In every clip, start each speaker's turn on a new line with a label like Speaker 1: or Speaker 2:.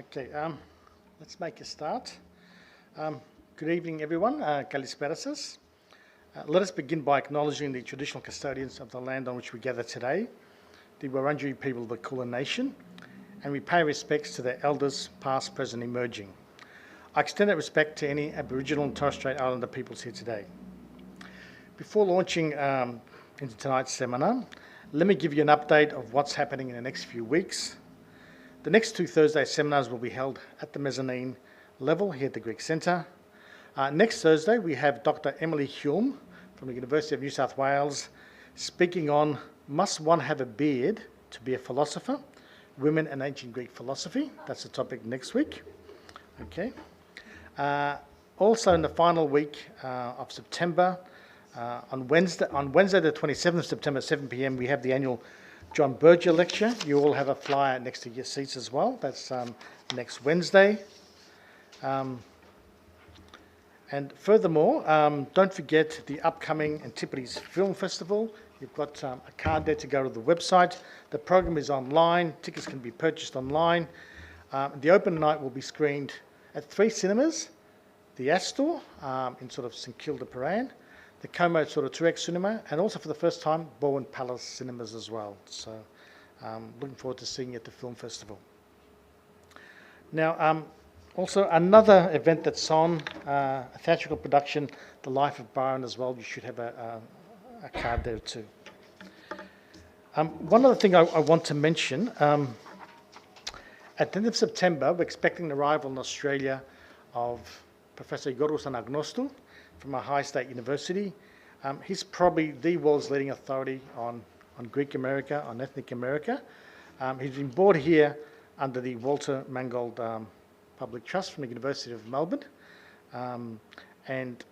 Speaker 1: Okay, let's make a start. Good evening, everyone. Kalisperasas. Let us begin by acknowledging the traditional custodians of the land on which we gather today, the Wurundjeri people of the Kulin Nation, and we pay respects to their elders, past, present, emerging. I extend that respect to any Aboriginal and Torres Strait Islander peoples here today. Before launching into tonight's seminar, let me give you an update of what's happening in the next few weeks. The next two Thursday seminars will be held at the mezzanine level here at the Greek Centre. Next Thursday, we have Dr. Emily Hulme from the University of New South Wales speaking on Must One Have a Beard to Be a Philosopher? Women and Ancient Greek Philosophy. That's the topic next week. Okay. Also in the final week of September, on Wednesday the 27th of September at 7 p.m, we have the annual John Berger lecture. You all have a flyer next to your seats as well. That's next Wednesday. And furthermore, don't forget the upcoming Antipodes Film Festival. You've got a card there to go to the website. The program is online. Tickets can be purchased online. The open night will be screened at 3 cinemas. The Astor in sort of St Kilda Paran, the Como sort of 2X cinema, and also for the first time, Bowen Palace cinemas as well. So looking forward to seeing you at the film festival. Now, also another event that's on, a theatrical production, The Life of Byron as well. You should have a card there too. One other thing I want to mention, at the end of September, we're expecting the arrival in Australia of Professor Yoros Anagnostou from Ohio State University. He's probably the world's leading authority on Greek America, on ethnic America. He's been brought here under the Walter Mangold Public Trust from the University of Melbourne. And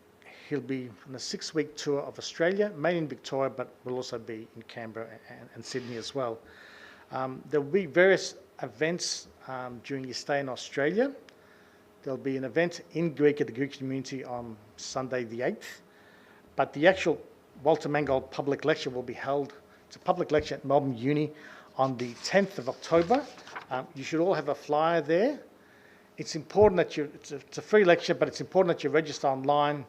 Speaker 1: he'll be on a 6-week tour of Australia, mainly in Victoria, but will also be in Canberra and Sydney as well. There will be various events during his stay in Australia. There'll be an event in Greek at the Greek community on Sunday the 8th, but the actual Walter Mangold public lecture will be held, it's a public lecture at Melbourne Uni on the 10th of October. You should all have a flyer there. It's important that it's a free lecture, but it's important that you register online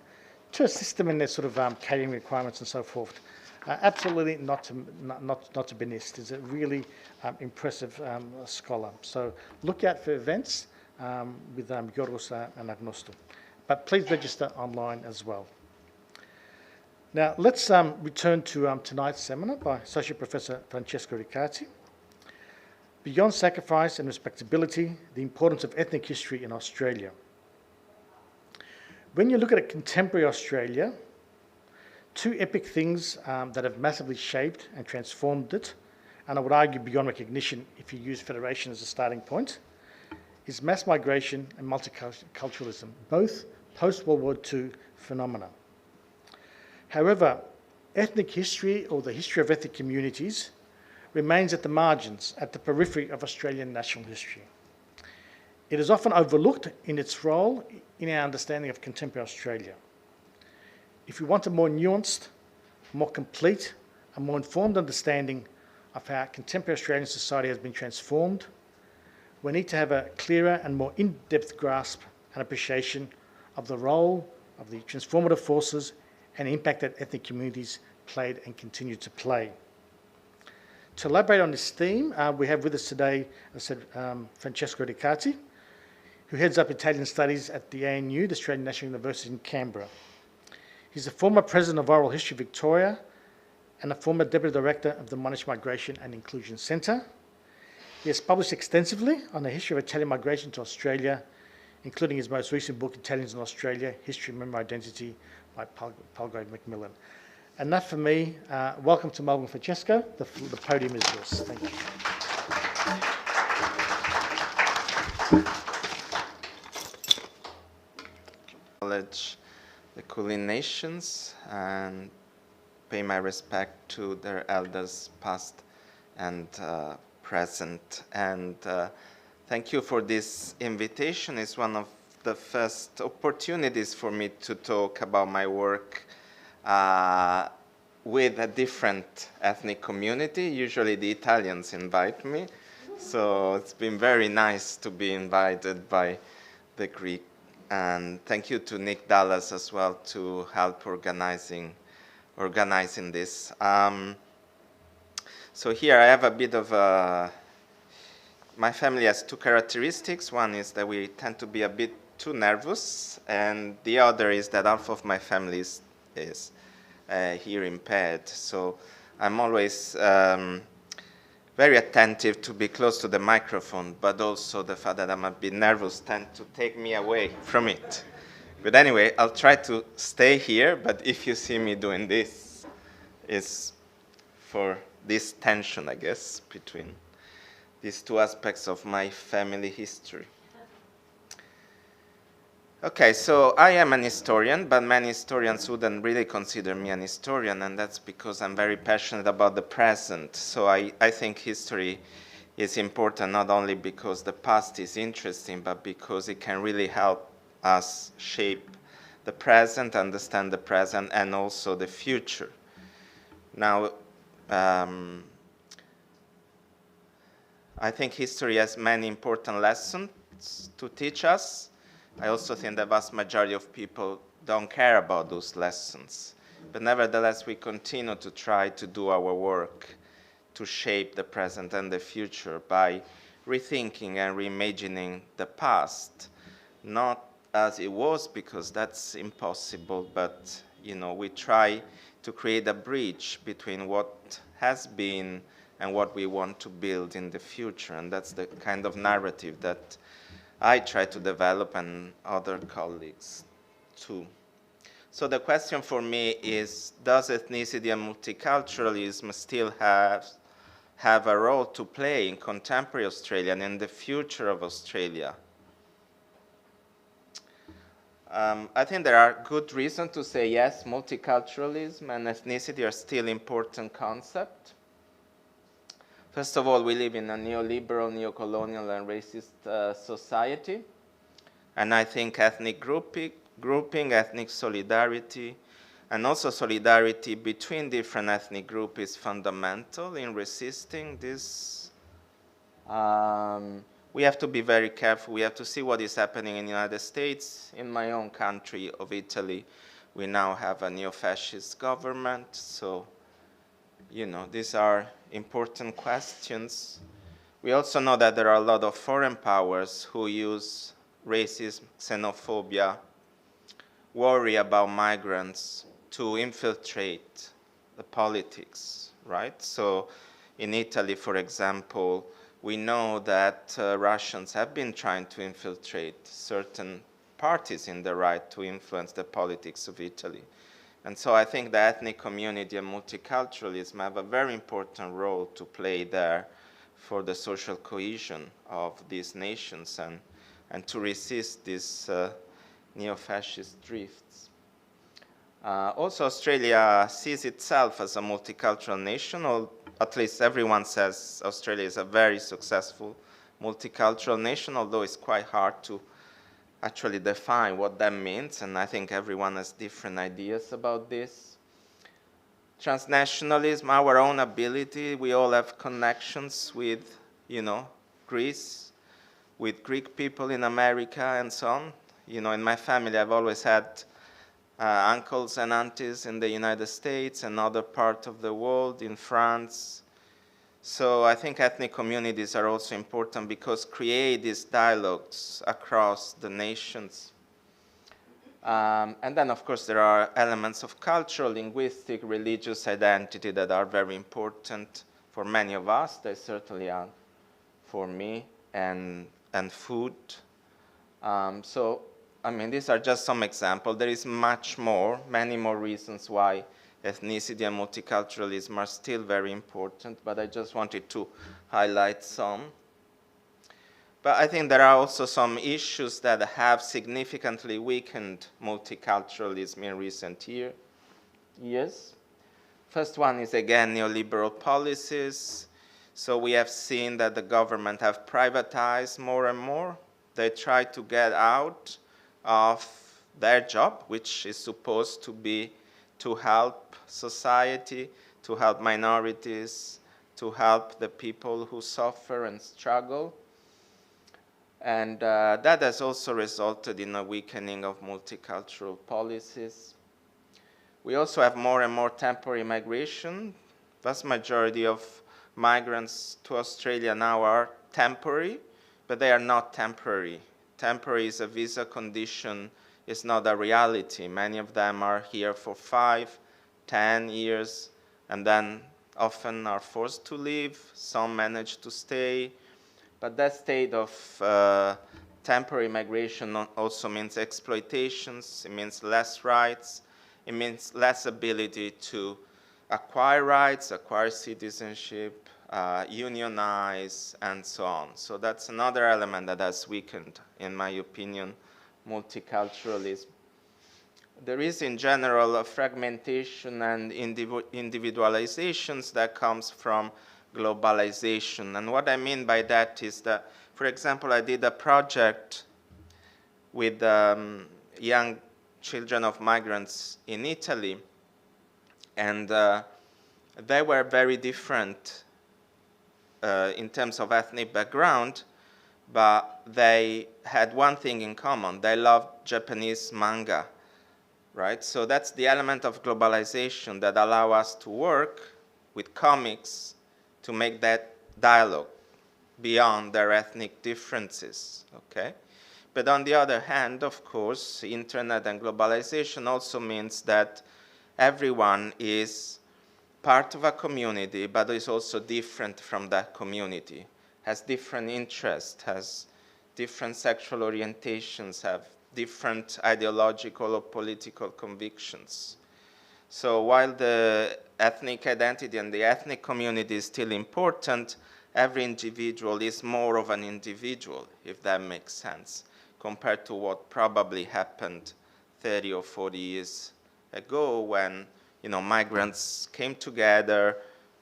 Speaker 1: to assist them in their sort of catering requirements and so forth. Absolutely not to be missed. He's a really impressive scholar. So look out for events with Yoros Anagnostou. But please register online as well. Now let's return to tonight's seminar by Associate Professor Francesco Riccardi. Beyond Sacrifice and Respectability, the Importance of Ethnic History in Australia. When you look at contemporary Australia, two epic things that have massively shaped and transformed it, and I would argue beyond recognition if you use federation as a starting point, is mass migration and multiculturalism, both post-World War II phenomena. However, ethnic history, or the history of ethnic communities, remains at the margins, at the periphery of Australian national history. It is often overlooked in its role in our understanding of contemporary Australia. If we want a more nuanced, more complete, and more informed understanding of how contemporary Australian society has been transformed, we need to have a clearer and more in-depth grasp and appreciation of the role of the transformative forces and impact that ethnic communities played and continue to play. To elaborate on this theme, we have with us today, as I said, Francesco Riccardi, who heads up Italian Studies at the ANU, the Australian National University in Canberra. He's the former President of Oral History Victoria and a former Deputy Director of the Monash Migration and Inclusion Centre. He has published extensively on the history of Italian migration to Australia, including his most recent book, Italians in Australia, History, Memory, Identity, by Palgrave Macmillan. Enough for me. Welcome to Melbourne, Francesco. The podium is yours. Thank you.
Speaker 2: Acknowledge the Kulin nations and pay my respect to their elders past and present. And thank you for this invitation. It's one of the first opportunities for me to talk about my work with a different ethnic community. Usually the Italians invite me So it's been very nice to be invited by the Greek. And thank you to Nick Dallas as well to help organizing this. So here I have a bit of a, my family has two characteristics. One is that we tend to be a bit too nervous, and the other is that half of my family is hearing impaired. So I'm always very attentive to be close to the microphone, but also the fact that I'm a bit nervous tends to take me away from it. But anyway, I'll try to stay here, but if you see me doing this, it's for this tension, I guess, between these two aspects of my family history. Okay, so I am an historian, but many historians wouldn't really consider me an historian, and that's because I'm very passionate about the present. So I think history is important not only because the past is interesting, but because it can really help us shape the present, understand the present, and also the future. Now, I think history has many important lessons to teach us. I also think the vast majority of people don't care about those lessons. But nevertheless, we continue to try to do our work to shape the present and the future by rethinking and reimagining the past, not as it was, because that's impossible, but we try to create a bridge between what has been and what we want to build in the future. And that's the kind of narrative that I try to develop, and other colleagues too. So the question for me is, does ethnicity and multiculturalism still have a role to play in contemporary Australia and in the future of Australia? I think there are good reasons to say yes, multiculturalism and ethnicity are still important concepts. First of all, we live in a neoliberal, neocolonial, and racist society. And I think ethnic grouping, ethnic solidarity, and also solidarity between different ethnic groups is fundamental in resisting this. We have to be very careful. We have to see what is happening in the United States. In my own country of Italy, we now have a neo-fascist government. So, these are important questions. We also know that there are a lot of foreign powers who use racism, xenophobia, worry about migrants to infiltrate the politics, right? So in Italy, for example, we know that Russians have been trying to infiltrate certain parties in the right to influence the politics of Italy. And so I think the ethnic community and multiculturalism have a very important role to play there for the social cohesion of these nations and to resist these neo-fascist drifts. Also, Australia sees itself as a multicultural nation, or at least everyone says Australia is a very successful multicultural nation, although it's quite hard to actually define what that means, and I think everyone has different ideas about this. Transnationalism, our own ability, we all have connections with, Greece, with Greek people in America and so on. In my family, I've always had uncles and aunties in the United States and other parts of the world, in France. So I think ethnic communities are also important because create these dialogues across the nations. And then, of course, there are elements of cultural, linguistic, religious identity that are very important for many of us. They certainly are for me, and food. So, these are just some examples. There is much more, many more reasons why ethnicity and multiculturalism are still very important, but I just wanted to highlight some. But I think there are also some issues that have significantly weakened multiculturalism in recent years. First one is, again, neoliberal policies. So we have seen that the government have privatized more and more. They try to get out of their job, which is supposed to be to help society, to help minorities, to help the people who suffer and struggle. And that has also resulted in a weakening of multicultural policies. We also have more and more temporary migration. Vast majority of migrants to Australia now are temporary, but they are not temporary. Temporary is a visa condition, it's not a reality. Many of them are here for 5, 10 years, and then often are forced to leave. Some manage to stay. But that state of temporary migration also means exploitations, it means less rights, it means less ability to acquire rights, acquire citizenship, unionize, and so on. So that's another element that has weakened, in my opinion, multiculturalism. There is, in general, a fragmentation and individualizations that comes from globalization. And what I mean by that is that, for example, I did a project with young children of migrants in Italy, and they were very different in terms of ethnic background, but they had one thing in common. They loved Japanese manga, right? So that's the element of globalization that allow us to work with comics to make that dialogue beyond their ethnic differences, okay? But on the other hand, of course, internet and globalization also means that everyone is part of a community, but is also different from that community, has different interests, has different sexual orientations, have different ideological or political convictions. So while the ethnic identity and the ethnic community is still important, every individual is more of an individual, if that makes sense, compared to what probably happened 30 or 40 years ago when migrants came together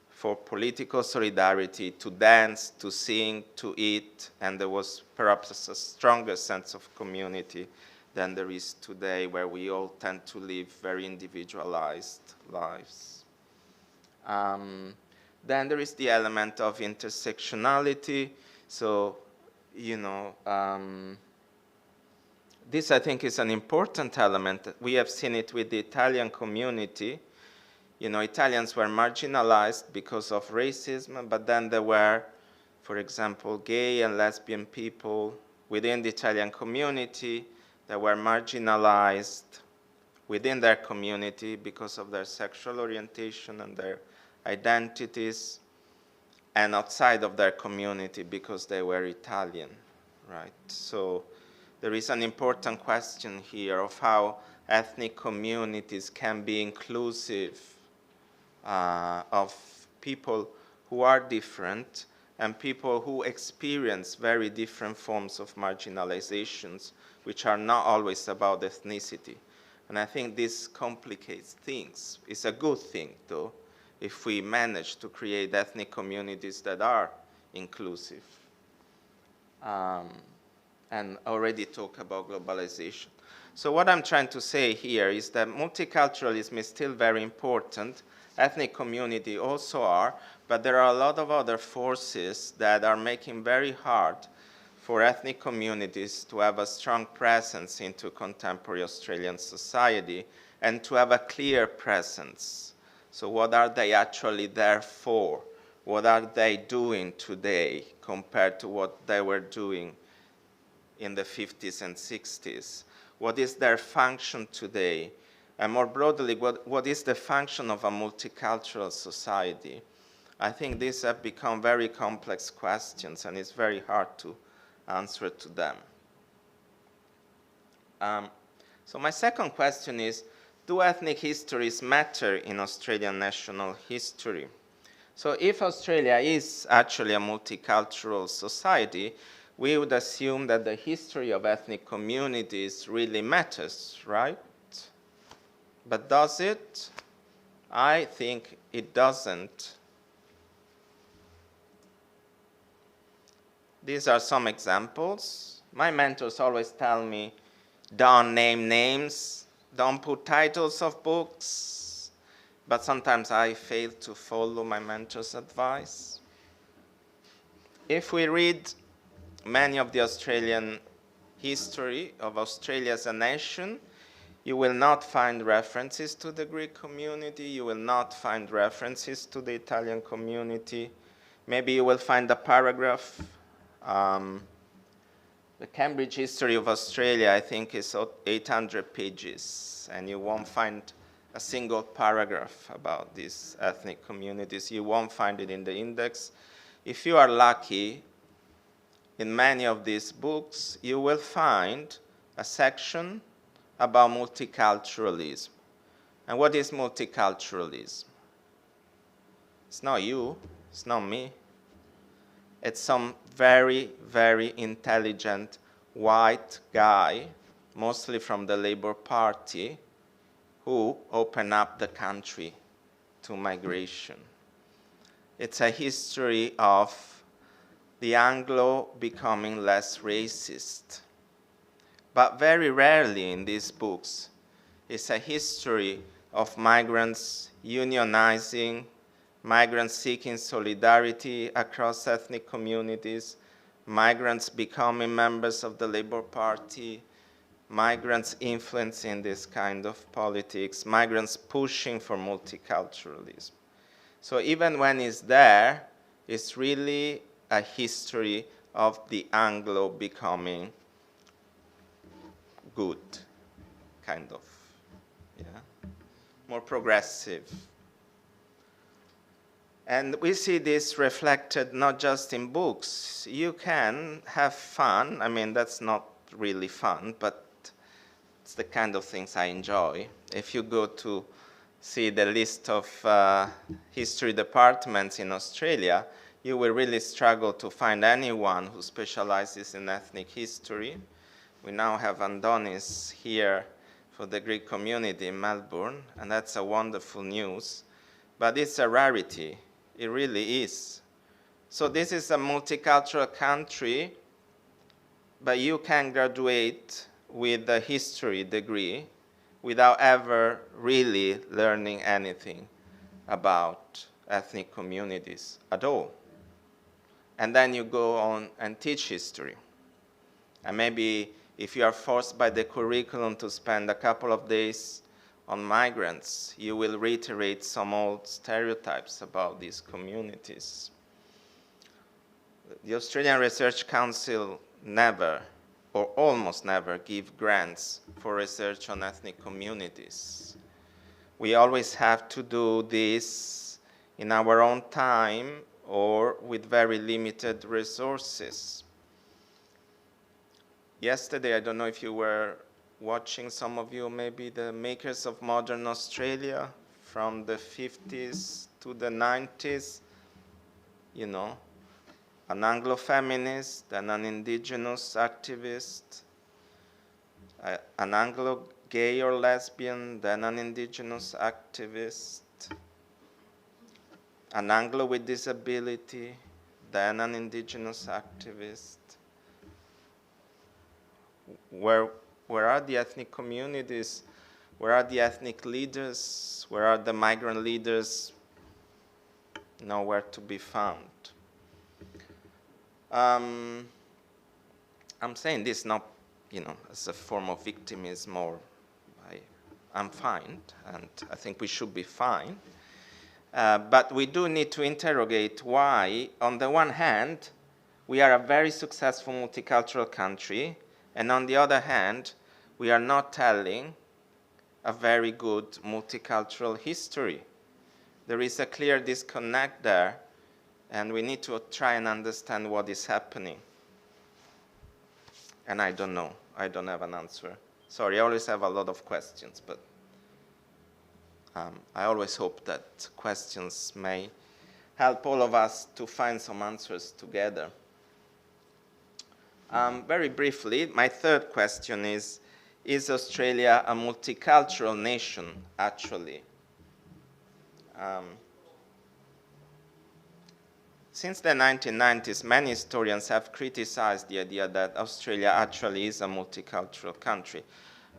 Speaker 2: for political solidarity, to dance, to sing, to eat, and there was perhaps a stronger sense of community than there is today, where we all tend to live very individualized lives. Then there is the element of intersectionality. So, this I think is an important element. We have seen it with the Italian community. Italians were marginalized because of racism, but then there were, for example, gay and lesbian people within the Italian community that were marginalized within their community because of their sexual orientation and their identities, and outside of their community because they were Italian, right? So there is an important question here of how ethnic communities can be inclusive of people who are different and people who experience very different forms of marginalizations, which are not always about ethnicity. And I think this complicates things. It's a good thing, though, if we manage to create ethnic communities that are inclusive. And already talk about globalization. So what I'm trying to say here is that multiculturalism is still very important. Ethnic community also are, but there are a lot of other forces that are making very hard for ethnic communities to have a strong presence into contemporary Australian society and to have a clear presence. So what are they actually there for? What are they doing today compared to what they were doing in the 50s and 60s? What is their function today? And more broadly, what is the function of a multicultural society? I think these have become very complex questions, and it's very hard to answer to them. So my second question is, do ethnic histories matter in Australian national history? So if Australia is actually a multicultural society, we would assume that the history of ethnic communities really matters, right? But does it? I think it doesn't. These are some examples. My mentors always tell me, don't name names, don't put titles of books, but sometimes I fail to follow my mentor's advice. If we read many of the Australian history of Australia as a nation, you will not find references to the Greek community, you will not find references to the Italian community. Maybe you will find a paragraph. The Cambridge History of Australia, I think, is 800 pages, and you won't find a single paragraph about these ethnic communities. You won't find it in the index. If you are lucky, in many of these books, you will find a section about multiculturalism. And what is multiculturalism? It's not you, it's not me. It's some very, very intelligent white guy, mostly from the Labour Party, who opened up the country to migration. It's a history of the Anglo becoming less racist. But very rarely in these books is a history of migrants unionizing, migrants seeking solidarity across ethnic communities, migrants becoming members of the Labour Party, migrants influencing this kind of politics, migrants pushing for multiculturalism. So even when it's there, it's really a history of the Anglo becoming good, kind of, yeah, more progressive. And we see this reflected not just in books. You can have fun. I mean, that's not really fun, but it's the kind of things I enjoy. If you go to see the list of history departments in Australia, you will really struggle to find anyone who specializes in ethnic history. We now have Andonis here for the Greek community in Melbourne, and that's a wonderful news. But it's a rarity. It really is. So this is a multicultural country, but you can graduate with a history degree without ever really learning anything about ethnic communities at all. And then you go on and teach history. And maybe if you are forced by the curriculum to spend a couple of days on migrants, you will reiterate some old stereotypes about these communities. The Australian Research Council never, or almost never, give grants for research on ethnic communities. We always have to do this in our own time or with very limited resources. Yesterday, I don't know if you were watching, some of you, maybe the Makers of Modern Australia from the 50s to the 90s, you know, an Anglo-feminist and an indigenous activist, an Anglo-gay or lesbian, then an indigenous activist, an Anglo with disability, then an indigenous activist. Where are the ethnic communities? Where are the ethnic leaders? Where are the migrant leaders? Nowhere to be found. I'm saying this not, you know, as a form of victimism, or I'm fine, and I think we should be fine. But we do need to interrogate why, on the one hand, we are a very successful multicultural country, and on the other hand, we are not telling a very good multicultural history. There is a clear disconnect there, and we need to try and understand what is happening. And I don't know. I don't have an answer. Sorry, I always have a lot of questions, but I always hope that questions may help all of us to find some answers together. Very briefly, my third question is Australia a multicultural nation, actually? Since the 1990s, many historians have criticized the idea that Australia actually is a multicultural country.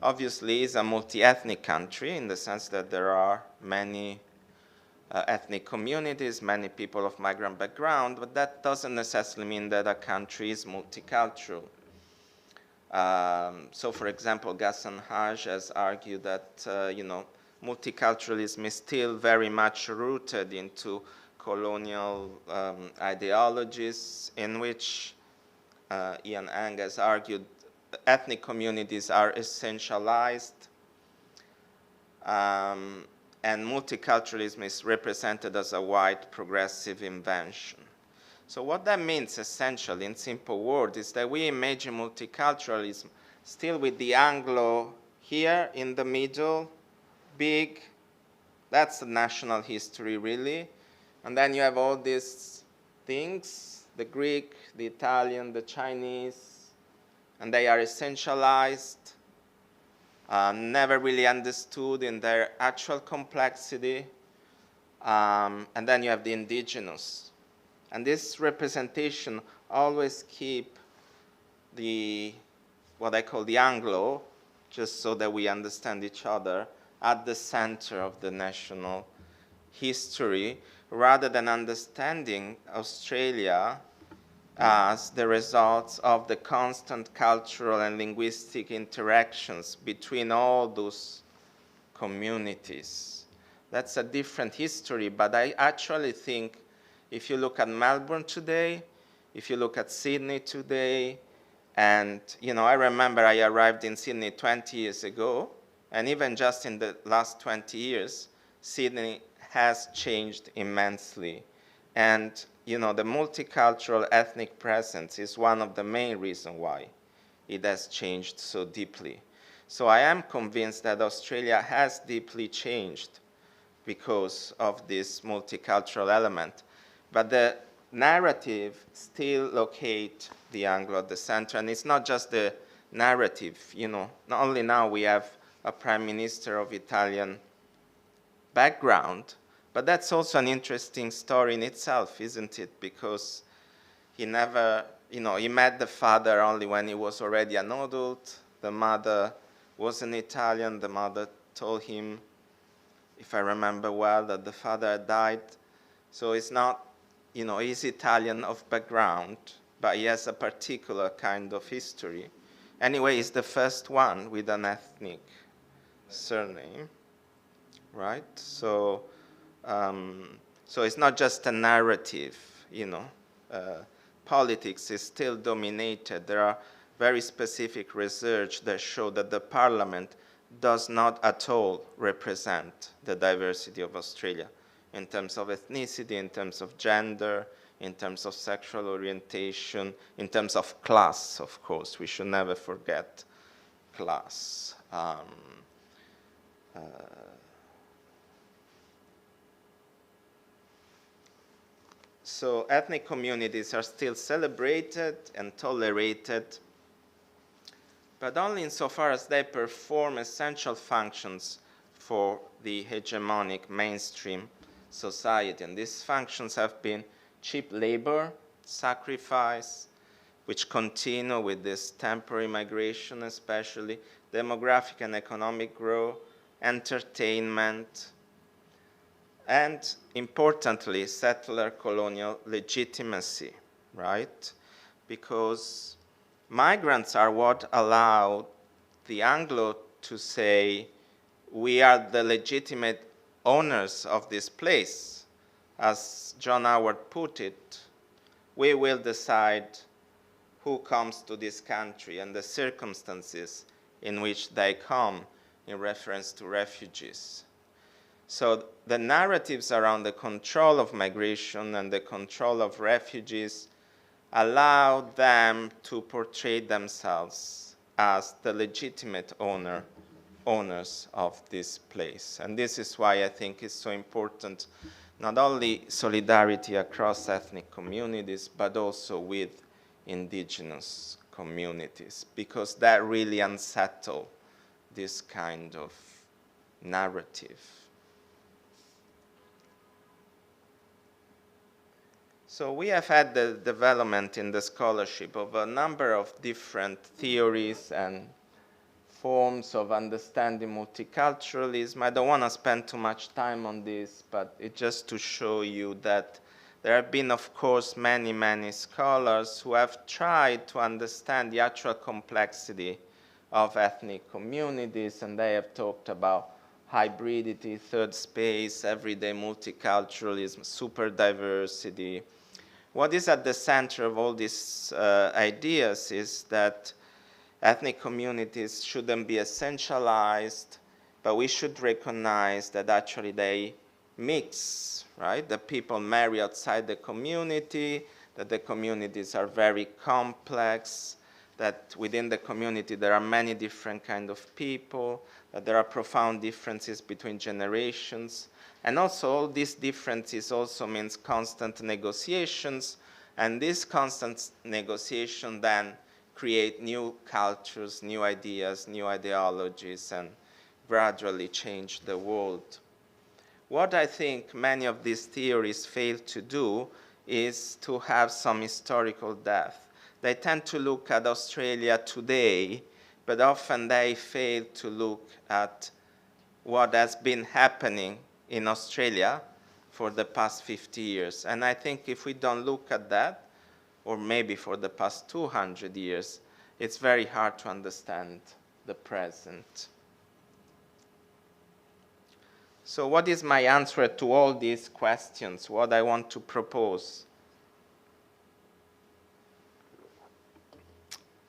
Speaker 2: Obviously, it's a multi-ethnic country in the sense that there are many ethnic communities, many people of migrant background, but that doesn't necessarily mean that a country is multicultural. So, for example, Ghassan Haj has argued that, multiculturalism is still very much rooted into colonial ideologies in which Ian Ang has argued ethnic communities are essentialized, and multiculturalism is represented as a white progressive invention. So what that means essentially in simple words is that we imagine multiculturalism still with the Anglo here in the middle, big, that's the national history really. And then you have all these things, the Greek, the Italian, the Chinese, and they are essentialized, never really understood in their actual complexity. And then you have the indigenous. And this representation always keep what I call the Anglo, just so that we understand each other, at the center of the national history, rather than understanding Australia as the results of the constant cultural and linguistic interactions between all those communities. That's a different history, but I actually think if you look at Melbourne today, if you look at Sydney today, and I remember I arrived in Sydney 20 years ago, and even just in the last 20 years, Sydney has changed immensely. And the multicultural ethnic presence is one of the main reasons why it has changed so deeply. So I am convinced that Australia has deeply changed because of this multicultural element. But the narrative still locates the Anglo at the center. And it's not just the narrative. Not only now we have a prime minister of Italian background, but that's also an interesting story in itself, isn't it? Because he never, he met the father only when he was already an adult. The mother wasn't Italian. The mother told him, if I remember well, that the father had died. So it's not, he's Italian of background, but he has a particular kind of history. Anyway, he's the first one with an ethnic surname, right? So it's not just a narrative, politics is still dominated. There are very specific research that show that the parliament does not at all represent the diversity of Australia in terms of ethnicity, in terms of gender, in terms of sexual orientation, in terms of class, of course. We should never forget class. So ethnic communities are still celebrated and tolerated, but only insofar as they perform essential functions for the hegemonic mainstream society. And these functions have been cheap labor, sacrifice, which continue with this temporary migration especially, demographic and economic growth, entertainment, and importantly, settler colonial legitimacy, right? Because migrants are what allowed the Anglo to say, we are the legitimate owners of this place. As John Howard put it, we will decide who comes to this country and the circumstances in which they come, in reference to refugees. So the narratives around the control of migration and the control of refugees allow them to portray themselves as the legitimate owners of this place. And this is why I think it's so important, not only solidarity across ethnic communities, but also with indigenous communities, because that really unsettles this kind of narrative. So we have had the development in the scholarship of a number of different theories and forms of understanding multiculturalism. I don't want to spend too much time on this, but it's just to show you that there have been, of course, many, many scholars who have tried to understand the actual complexity of ethnic communities, and they have talked about hybridity, third space, everyday multiculturalism, super diversity. What is at the center of all these ideas is that ethnic communities shouldn't be essentialized, but we should recognize that actually they mix, right? That people marry outside the community, that the communities are very complex, that within the community there are many different kinds of people, that there are profound differences between generations, and also all these differences also means constant negotiations, and this constant negotiation then create new cultures, new ideas, new ideologies, and gradually change the world. What I think many of these theories fail to do is to have some historical depth. They tend to look at Australia today, but often they fail to look at what has been happening in Australia for the past 50 years. And I think if we don't look at that, or maybe for the past 200 years, it's very hard to understand the present. So what is my answer to all these questions? What I want to propose?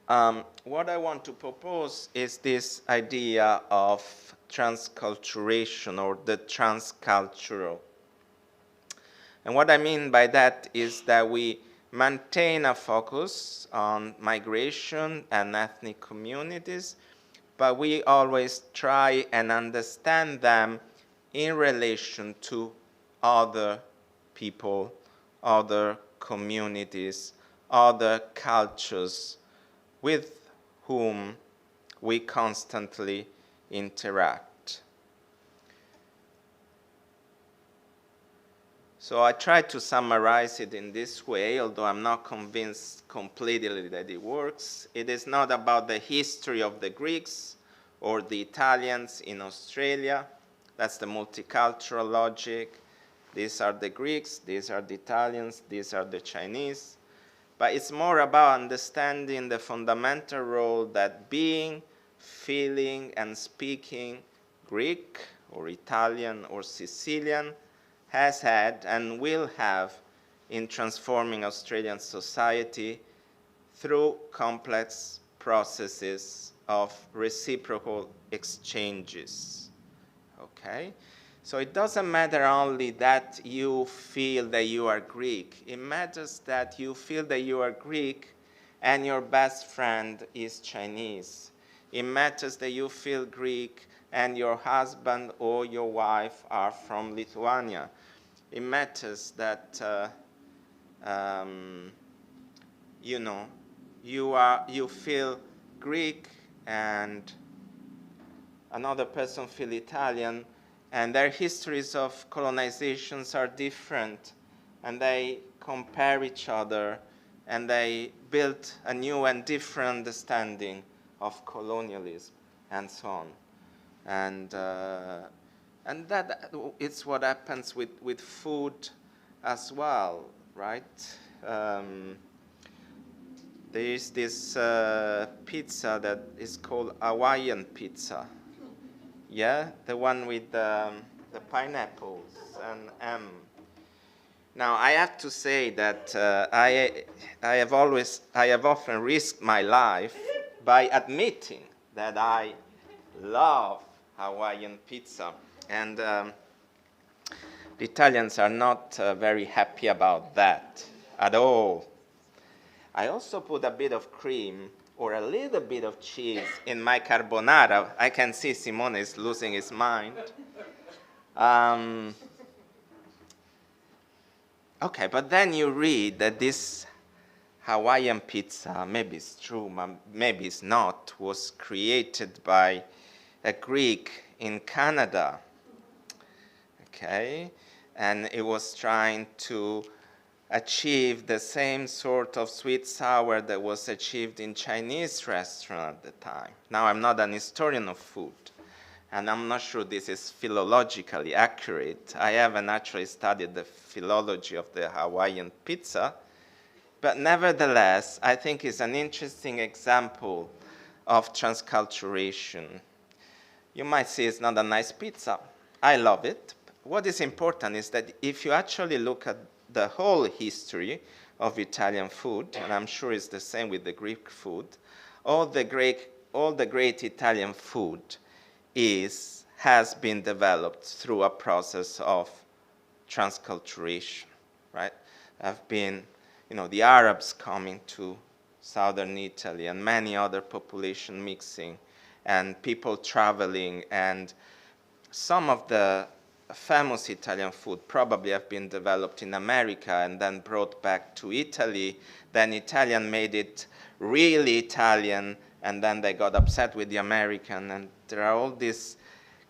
Speaker 2: What I want to propose is this idea of transculturation or the transcultural. And what I mean by that is that we maintain a focus on migration and ethnic communities, but we always try and understand them in relation to other people, other communities, other cultures with whom we constantly interact. So I try to summarize it in this way, although I'm not convinced completely that it works. It is not about the history of the Greeks or the Italians in Australia. That's the multicultural logic. These are the Greeks, these are the Italians, these are the Chinese. But it's more about understanding the fundamental role that being, feeling, and speaking Greek or Italian or Sicilian has had and will have in transforming Australian society through complex processes of reciprocal exchanges. Okay? So it doesn't matter only that you feel that you are Greek. It matters that you feel that you are Greek and your best friend is Chinese. It matters that you feel Greek and your husband or your wife are from Lithuania. It matters that you feel Greek and another person feel Italian, and their histories of colonizations are different, and they compare each other, and they build a new and different understanding of colonialism, and so on. And that it's what happens with food as well, right? There is this pizza that is called Hawaiian pizza. Yeah, the one with the pineapples and Now I have to say that I have often risked my life by admitting that I love Hawaiian pizza, and the Italians are not very happy about that at all. I also put a bit of cream or a little bit of cheese in my carbonara. I can see Simone is losing his mind. Okay, but then you read that this Hawaiian pizza, maybe it's true, maybe it's not, was created by a Greek in Canada. Okay, and it was trying to achieve the same sort of sweet sour that was achieved in Chinese restaurant at the time. Now, I'm not an historian of food, and I'm not sure this is philologically accurate. I haven't actually studied the philology of the Hawaiian pizza, but nevertheless, I think it's an interesting example of transculturation. You might say it's not a nice pizza. I love it. What is important is that if you actually look at the whole history of Italian food, and I'm sure it's the same with the Greek food, all the great Italian food has been developed through a process of transculturation, right? Have been, the Arabs coming to southern Italy and many other population mixing and people traveling, and some of the famous Italian food probably have been developed in America and then brought back to Italy. Then Italian made it really Italian, and then they got upset with the American, and there are all these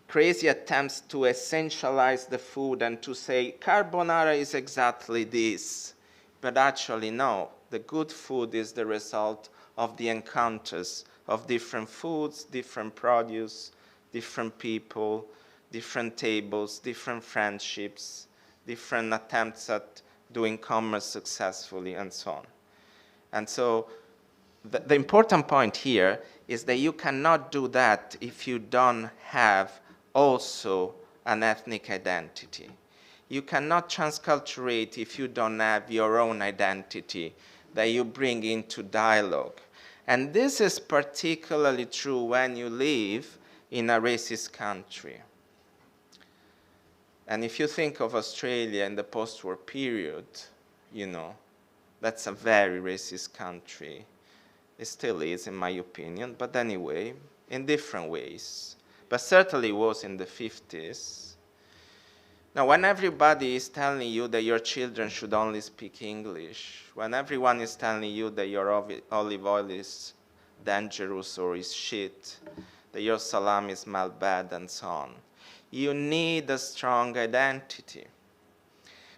Speaker 2: crazy attempts to essentialize the food and to say carbonara is exactly this. But actually, no. The good food is the result of the encounters of different foods, different produce, different people, different tables, different friendships, different attempts at doing commerce successfully, and so on. And so the important point here is that you cannot do that if you don't have also an ethnic identity. You cannot transculturate if you don't have your own identity that you bring into dialogue. And this is particularly true when you live in a racist country. And if you think of Australia in the post-war period, that's a very racist country. It still is, in my opinion, but anyway, in different ways. But certainly was in the 50s. Now, when everybody is telling you that your children should only speak English, when everyone is telling you that your olive oil is dangerous or is shit, that your salami smells bad, and so on, you need a strong identity.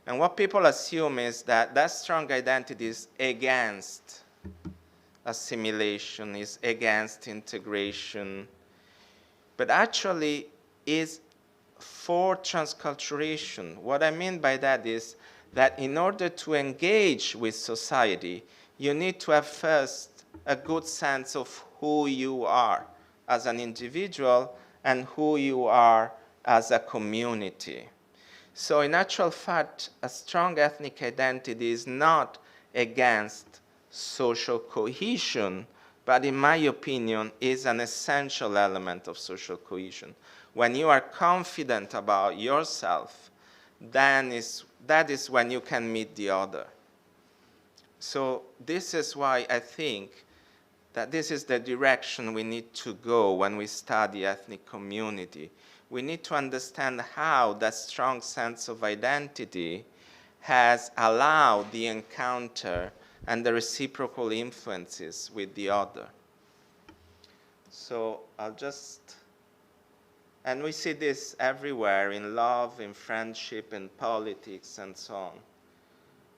Speaker 2: And what people assume is that that strong identity is against assimilation, is against integration, but actually is for transculturation. What I mean by that is that in order to engage with society, you need to have first a good sense of who you are as an individual and who you are as a community. So in actual fact, a strong ethnic identity is not against social cohesion, but in my opinion, is an essential element of social cohesion. When you are confident about yourself, then that is when you can meet the other. So this is why I think that this is the direction we need to go when we study ethnic community. We need to understand how that strong sense of identity has allowed the encounter and the reciprocal influences with the other. So and we see this everywhere, in love, in friendship, in politics, and so on.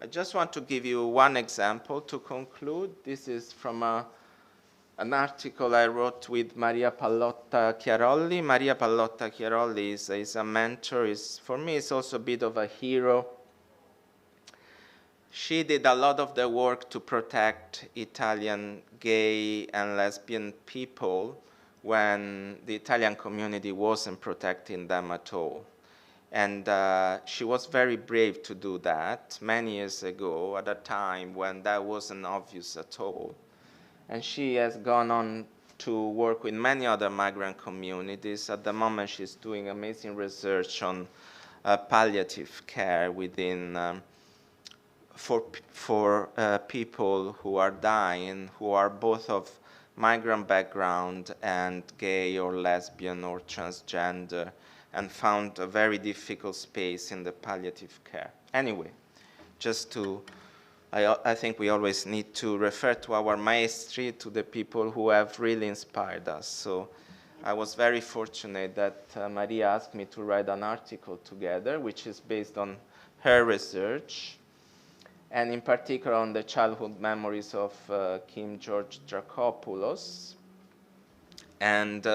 Speaker 2: I just want to give you one example to conclude. This is from an article I wrote with Maria Pallotta Chiarolli. Maria Pallotta Chiarolli is a mentor. For me, it's also a bit of a hero. She did a lot of the work to protect Italian gay and lesbian people when the Italian community wasn't protecting them at all. And she was very brave to do that many years ago, at a time when that wasn't obvious at all. And she has gone on to work with many other migrant communities. At the moment, she's doing amazing research on palliative care within for people who are dying, who are both of migrant background and gay or lesbian or transgender, and found a very difficult space in the palliative care. Anyway, I think we always need to refer to our maestri, to the people who have really inspired us. So I was very fortunate that Maria asked me to write an article together, which is based on her research. and in particular on the childhood memories of Kim George Drakopoulos. And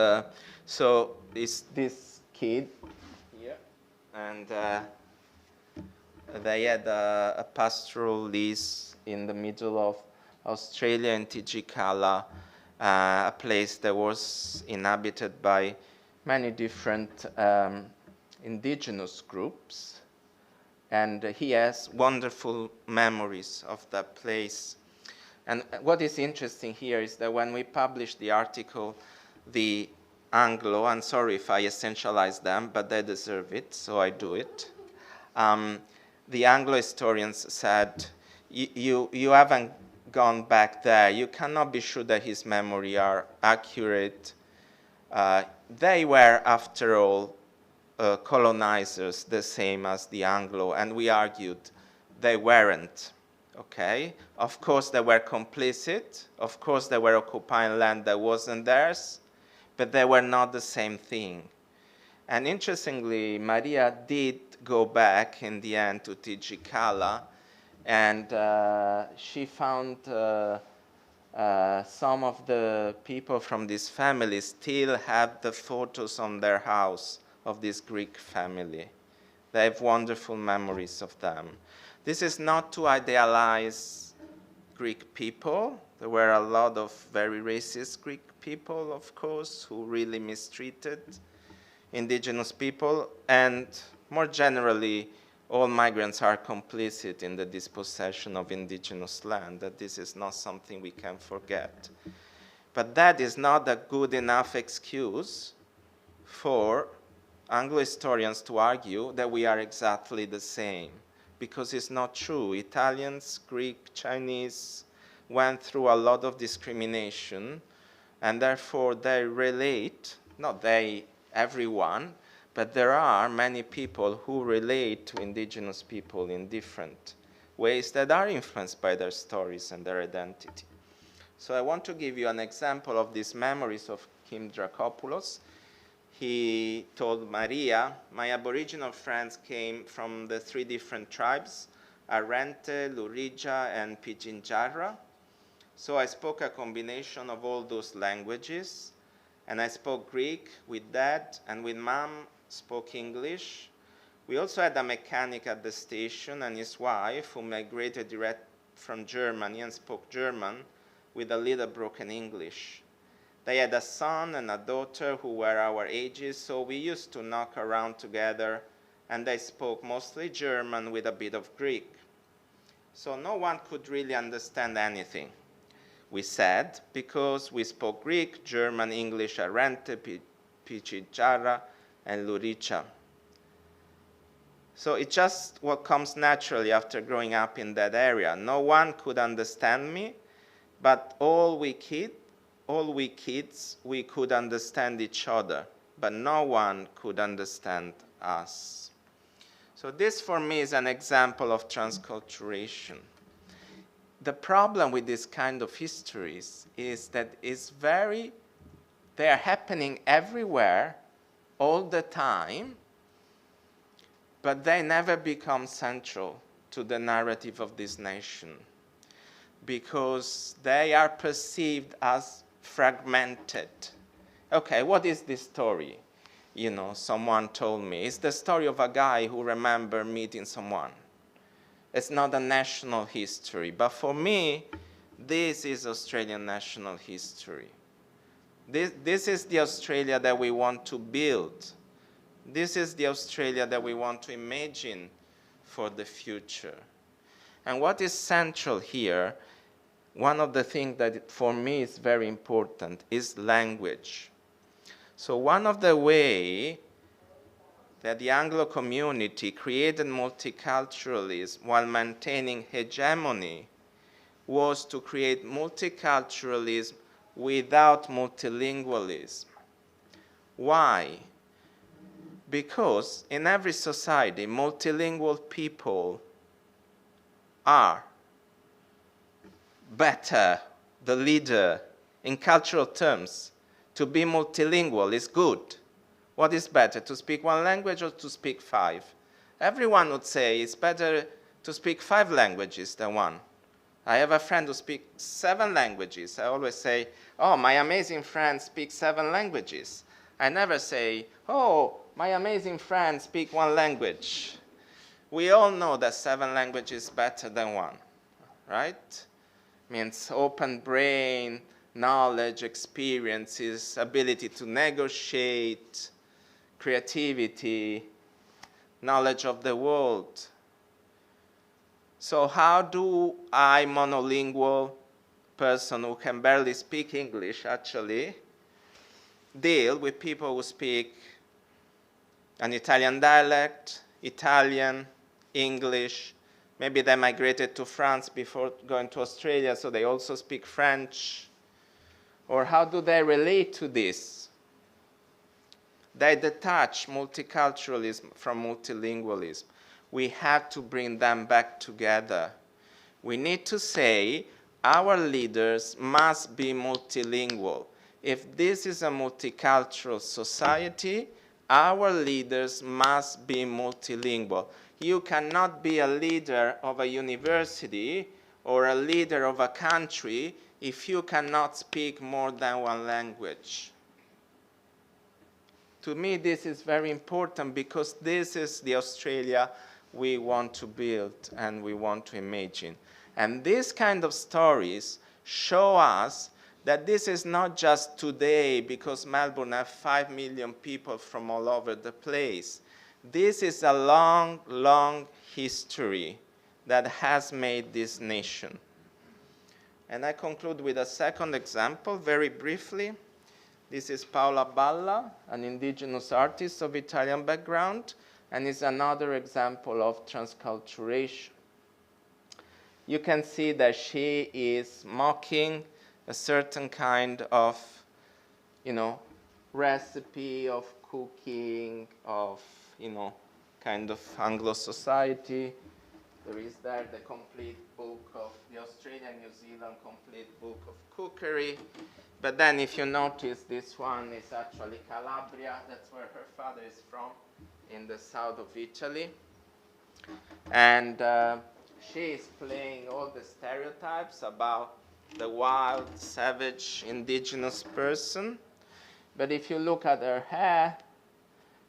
Speaker 2: so it's this kid here, and they had a pastoral lease in the middle of Australia in Tijikala, a place that was inhabited by many different indigenous groups. And he has wonderful memories of that place. And what is interesting here is that when we published the article, the Anglo, I'm sorry if I essentialize them, but they deserve it, so I do it. The Anglo historians said, you haven't gone back there. You cannot be sure that his memory are accurate. They were, after all, colonizers, the same as the Anglo, and we argued they weren't. Okay? Of course, they were complicit. Of course, they were occupying land that wasn't theirs, but they were not the same thing. And interestingly, Maria did go back in the end to Tijikala, and she found some of the people from this family still have the photos on their house of this Greek family. They have wonderful memories of them. This is not to idealize Greek people. There were a lot of very racist Greek people, of course, who really mistreated indigenous people, and more generally, all migrants are complicit in the dispossession of indigenous land, that this is not something we can forget. But that is not a good enough excuse for Anglo historians to argue that we are exactly the same, because it's not true. Italians, Greek, Chinese went through a lot of discrimination, and therefore they relate, not they, everyone, but there are many people who relate to indigenous people in different ways that are influenced by their stories and their identity. So I want to give you an example of these memories of Kim Drakopoulos. He told Maria, my Aboriginal friends came from the 3 different tribes, Arrente, Lurija, and Pijinjara. So I spoke a combination of all those languages, and I spoke Greek with Dad, and with Mom spoke English. We also had a mechanic at the station and his wife, who migrated direct from Germany and spoke German with a little broken English. They had a son and a daughter who were our ages, so we used to knock around together, and they spoke mostly German with a bit of Greek. So no one could really understand anything we said, because we spoke Greek, German, English, Arrente, Pichijara, and Luricha. So it's just what comes naturally after growing up in that area. No one could understand me, but all we kids, we could understand each other, but no one could understand us. So this for me is an example of transculturation. The problem with this kind of histories is that they are happening everywhere, all the time, but they never become central to the narrative of this nation, because they are perceived as fragmented. Okay, what is this story? You know, someone told me. It's the story of a guy who remembers meeting someone. It's not a national history, but for me, this is Australian national history. This is the Australia that we want to build. This is the Australia that we want to imagine for the future. And what is central here, one of the things that for me is very important, is language. So one of the ways that the Anglo community created multiculturalism while maintaining hegemony was to create multiculturalism without multilingualism. Why? Because in every society, multilingual people are better, the leader. In cultural terms, to be multilingual is good. What is better, to speak 1 language or to speak 5? Everyone would say it's better to speak 5 languages than one. I have a friend who speaks 7 languages. I always say, oh, my amazing friend speaks 7 languages. I never say, oh, my amazing friend speaks 1 language. We all know that 7 languages is better than 1, right? Means open brain, knowledge, experiences, ability to negotiate, creativity, knowledge of the world. So how do I, monolingual person who can barely speak English, actually deal with people who speak an Italian dialect, Italian, English? Maybe they migrated to France before going to Australia, so they also speak French. Or how do they relate to this? They detach multiculturalism from multilingualism. We have to bring them back together. We need to say our leaders must be multilingual. If this is a multicultural society, our leaders must be multilingual. You cannot be a leader of a university or a leader of a country if you cannot speak more than 1 language. To me, this is very important because this is the Australia we want to build and we want to imagine. And these kind of stories show us that this is not just today because Melbourne has 5 million people from all over the place. This is a long, long history that has made this nation. And I conclude with a second example, very briefly. This is Paola Balla, an indigenous artist of Italian background, and is another example of transculturation. You can see that she is mocking a certain kind of, recipe of cooking, of, kind of Anglo society. There is there the complete book of the Australian New Zealand complete book of cookery. But then if you notice, this one is actually Calabria. That's where her father is from, in the south of Italy. And she is playing all the stereotypes about the wild, savage, indigenous person. But if you look at her hair,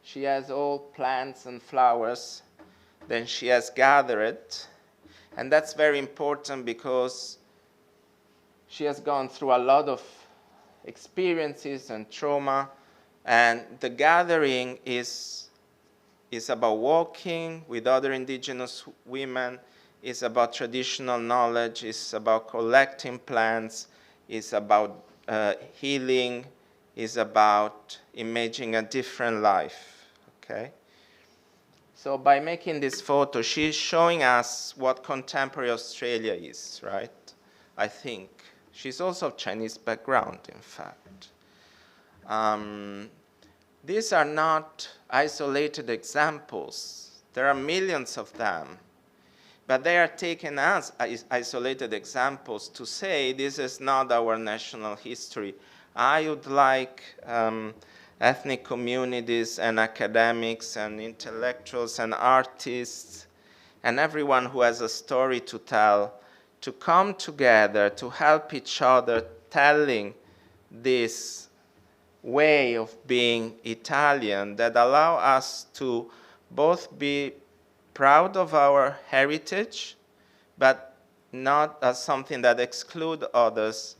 Speaker 2: she has all plants and flowers. Then she has gathered it. And that's very important because she has gone through a lot of experiences and trauma. And the gathering is about walking with other indigenous women, is about traditional knowledge, is about collecting plants, is about healing, is about imagining a different life, okay? So by making this photo, she's showing us what contemporary Australia is, right? I think. She's also of Chinese background, in fact. These are not isolated examples. There are millions of them. But they are taken as isolated examples to say this is not our national history. I would like ethnic communities and academics and intellectuals and artists and everyone who has a story to tell to come together to help each other telling this way of being Italian that allow us to both be proud of our heritage, but not as something that excludes others,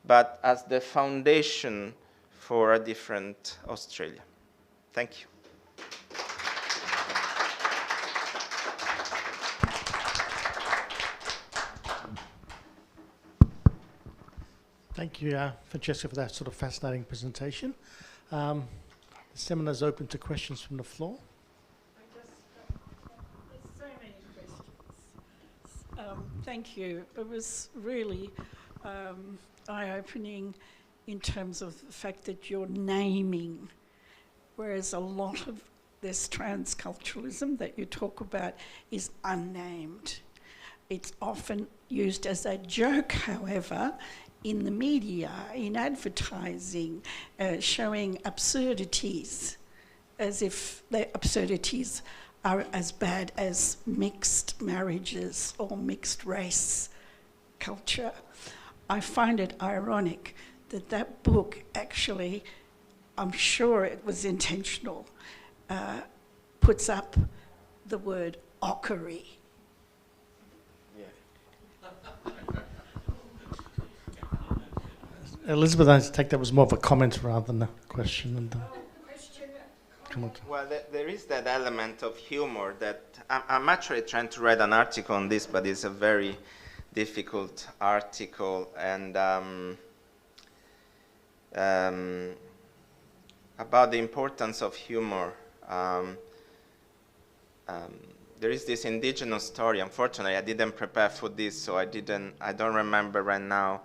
Speaker 2: but as the foundation for a different Australia. Thank you.
Speaker 1: Thank you, Francesca, for that sort of fascinating presentation. The seminar is open to questions from the floor.
Speaker 3: There's so many questions. Thank you. It was really eye-opening in terms of the fact that you're naming, whereas a lot of this transculturalism that you talk about is unnamed. It's often used as a joke, however, in the media, in advertising, showing absurdities, as if the absurdities are as bad as mixed marriages or mixed race culture. I find it ironic that that book actually, I'm sure it was intentional, puts up the word ockery.
Speaker 1: Elizabeth, I take that was more of a comment rather than a question. And, comment.
Speaker 2: Well, there is that element of humor that I'm actually trying to write an article on this, but it's a very difficult article, and about the importance of humor. There is this indigenous story. Unfortunately, I didn't prepare for this, so I don't remember right now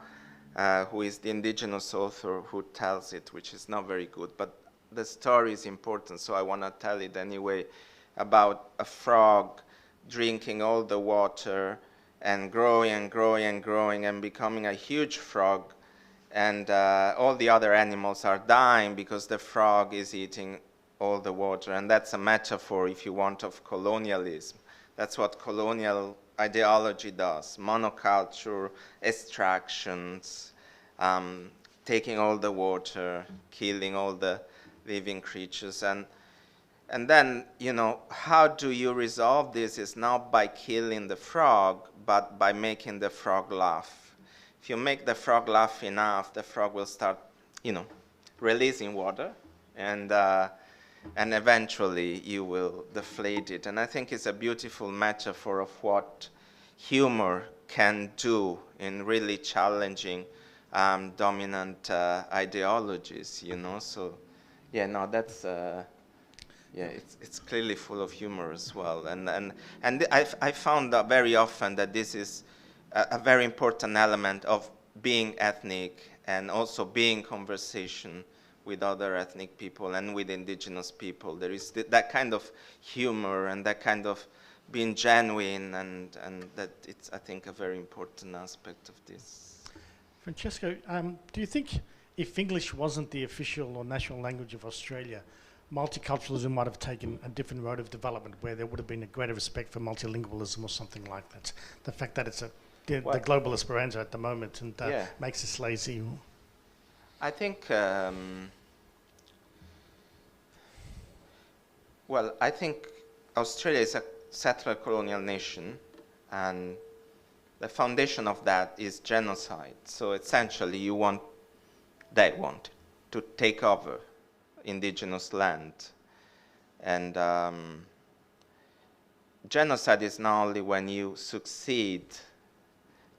Speaker 2: who is the indigenous author who tells it, which is not very good. But the story is important, so I want to tell it anyway, about a frog drinking all the water and growing and growing and growing and becoming a huge frog. And all the other animals are dying because the frog is eating all the water. And that's a metaphor, if you want, of colonialism. That's what colonial ideology does. Monoculture, extractions, taking all the water, killing all the living creatures. And then, you know, how do you resolve this? Is not by killing the frog, but by making the frog laugh. If you make the frog laugh enough, the frog will start, you know, releasing water, and eventually you will deflate it. And I think it's a beautiful metaphor of what humor can do in really challenging dominant ideologies, you know. So, yeah, no, that's, yeah, it's clearly full of humor as well. And I found that very often that this is a very important element of being ethnic and also being conversation with other ethnic people and with indigenous people. There is that kind of humor and that kind of being genuine, and that it's, I think, a very important aspect of this.
Speaker 1: Francesco, do you think if English wasn't the official or national language of Australia, multiculturalism might have taken a different road of development where there would have been a greater respect for multilingualism or something like that? The fact that it's the global esperanza at the moment and makes us lazy.
Speaker 2: I think, well, I think Australia is a settler colonial nation, and the foundation of that is genocide. So essentially they want to take over indigenous land. And genocide is not only when you succeed.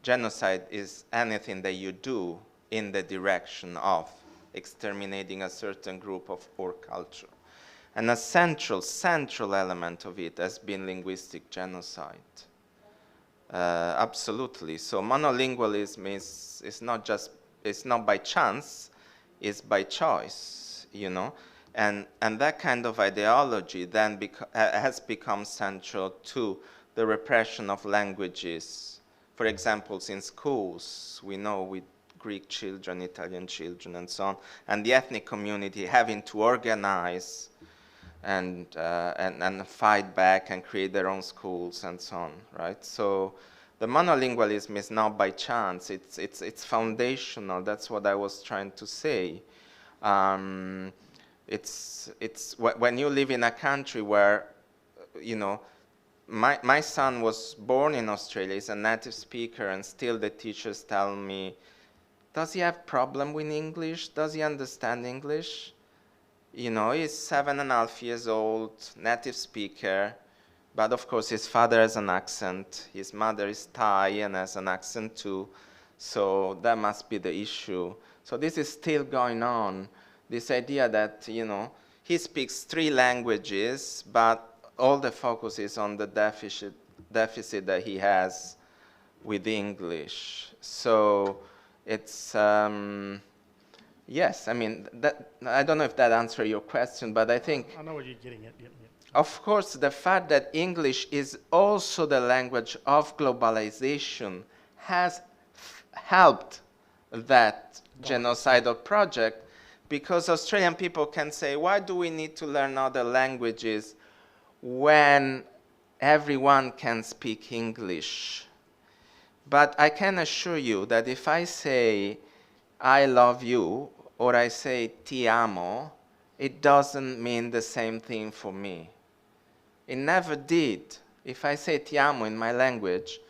Speaker 2: Genocide is anything that you do in the direction of exterminating a certain group or culture. And a central element of it has been linguistic genocide. Absolutely. So monolingualism it's not by chance, it's by choice, you know. And that kind of ideology then has become central to the repression of languages. For example, in schools, we know with Greek children, Italian children, and so on, and the ethnic community having to organize and fight back and create their own schools and so on, right? So the monolingualism is not by chance, it's foundational. That's what I was trying to say. It's when you live in a country where, you know, my son was born in Australia, he's a native speaker, and still the teachers tell me, does he have problem with English? Does he understand English? You know, he's 7.5 years old, native speaker, but of course his father has an accent, his mother is Thai and has an accent too, so that must be the issue. So this is still going on, this idea that, you know, he speaks 3 languages, but all the focus is on the deficit that he has with English. So it's, yes, I mean, I don't know if that answers your question, but I think...
Speaker 1: I know what you're getting at, yeah.
Speaker 2: Of course, the fact that English is also the language of globalization has helped that genocidal project, because Australian people can say, why do we need to learn other languages when everyone can speak English. But I can assure you that if I say I love you or I say ti amo, it doesn't mean the same thing for me. It never did. If I say ti amo in my language,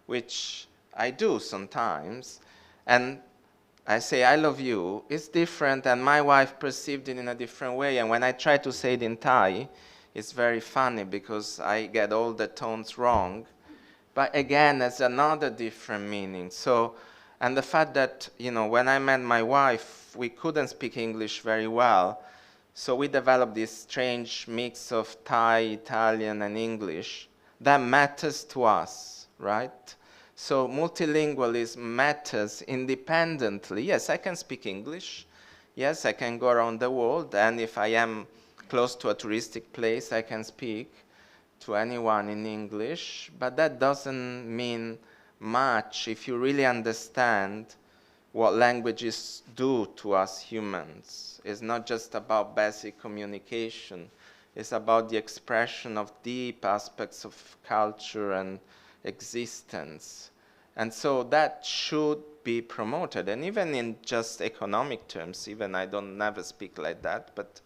Speaker 2: which I do sometimes, and I say I love you, it's different, and my wife perceived it in a different way. And when I try to say it in Thai, it's very funny because I get all the tones wrong. But again, it's another different meaning. So, and the fact that, you know, when I met my wife, we couldn't speak English very well. So we developed this strange mix of Thai, Italian, and English that matters to us, right? So multilingualism matters independently. Yes, I can speak English. Yes, I can go around the world. And if I am close to a touristic place, I can speak to anyone in English. But that doesn't mean much if you really understand what languages do to us humans. It's not just about basic communication. It's about the expression of deep aspects of culture and existence. And so that should be promoted. And even in just economic terms, even I don't never speak like that, but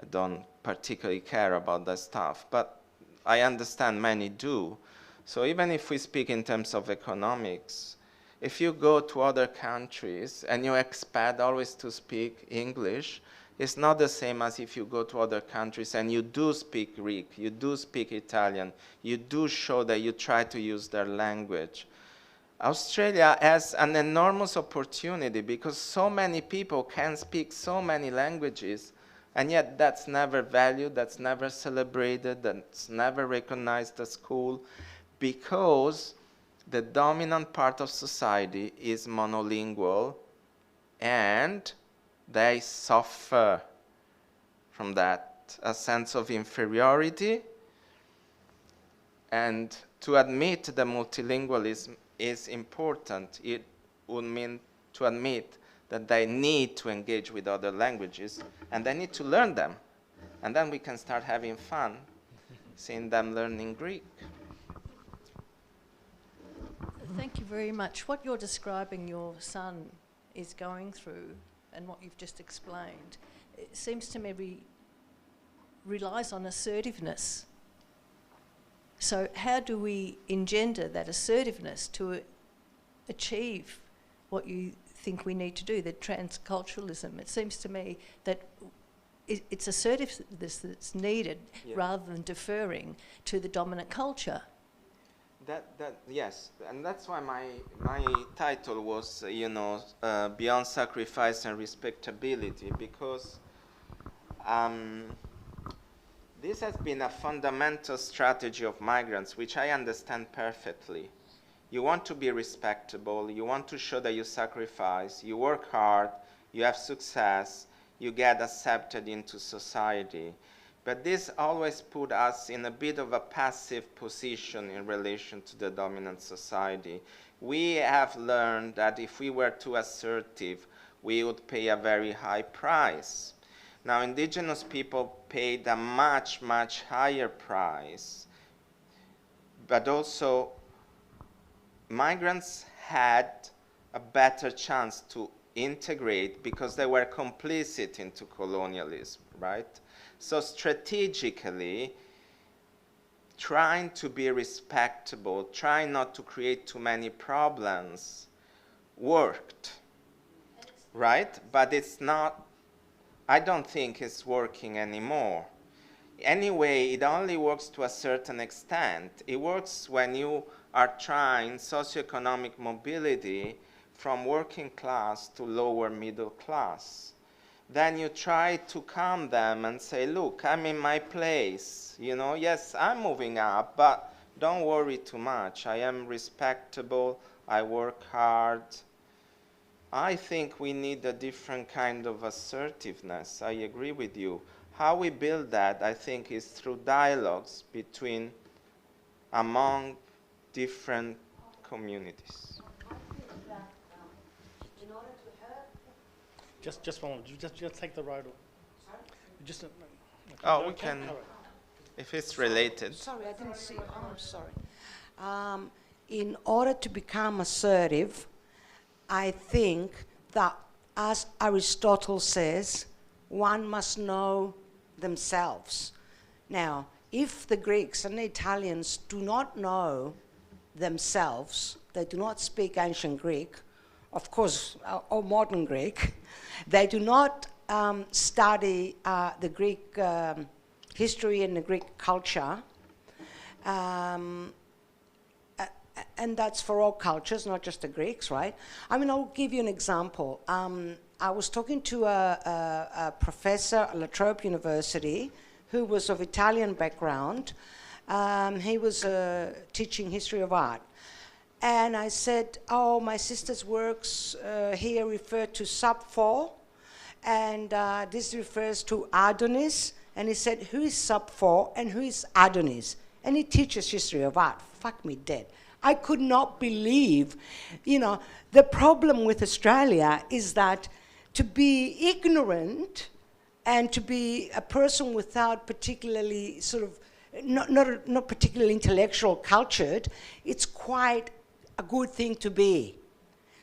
Speaker 2: I don't particularly care about that stuff. But I understand many do. So even if we speak in terms of economics, if you go to other countries and you expect always to speak English, it's not the same as if you go to other countries and you do speak Greek, you do speak Italian, you do show that you try to use their language. Australia has an enormous opportunity because so many people can speak so many languages, and yet that's never valued, that's never celebrated, that's never recognized at school, because the dominant part of society is monolingual, and they suffer from that, a sense of inferiority. And to admit the multilingualism is important. It would mean to admit that they need to engage with other languages, and they need to learn them. And then we can start having fun seeing them learning Greek.
Speaker 4: Thank you very much. What you're describing your son is going through and what you've just explained, it seems to me relies on assertiveness. So how do we engender that assertiveness to achieve what you think we need to do, the transculturalism? It seems to me that it's assertiveness that's needed, yeah, rather than deferring to the dominant culture.
Speaker 2: Yes, and that's why my title was, Beyond Sacrifice and Respectability, because this has been a fundamental strategy of migrants, which I understand perfectly. You want to be respectable, you want to show that you sacrifice, you work hard, you have success, you get accepted into society. But this always put us in a bit of a passive position in relation to the dominant society. We have learned that if we were too assertive, we would pay a very high price. Now, indigenous people paid a much, much higher price. But also, migrants had a better chance to integrate because they were complicit into colonialism, right? So strategically, trying to be respectable, trying not to create too many problems, worked, right? But it's not, I don't think it's working anymore. Anyway, it only works to a certain extent. It works when you are trying socioeconomic mobility from working class to lower middle class. Then you try to calm them and say, look, I'm in my place. Yes, I'm moving up, but don't worry too much. I am respectable. I work hard. I think we need a different kind of assertiveness. I agree with you. How we build that, I think, is through dialogues among different communities.
Speaker 1: Just take the road. Just.
Speaker 2: Oh, we can. If it's related.
Speaker 5: Sorry, I didn't see. Oh, I'm sorry. In order to become assertive, I think that, as Aristotle says, one must know themselves. Now, if the Greeks and the Italians do not know themselves, they do not speak ancient Greek, of course, or modern Greek, they do not study the Greek history and the Greek culture, and that's for all cultures, not just the Greeks, right? I mean, I'll give you an example. I was talking to a professor at La Trobe University who was of Italian background. He was teaching history of art. And I said, oh, my sister's works here refer to Sappho, and this refers to Adonis. And he said, who is Sappho and who is Adonis? And he teaches history of art. Fuck me dead. I could not believe, the problem with Australia is that to be ignorant and to be a person without particularly sort of, not particularly intellectual cultured, it's quite a good thing to be.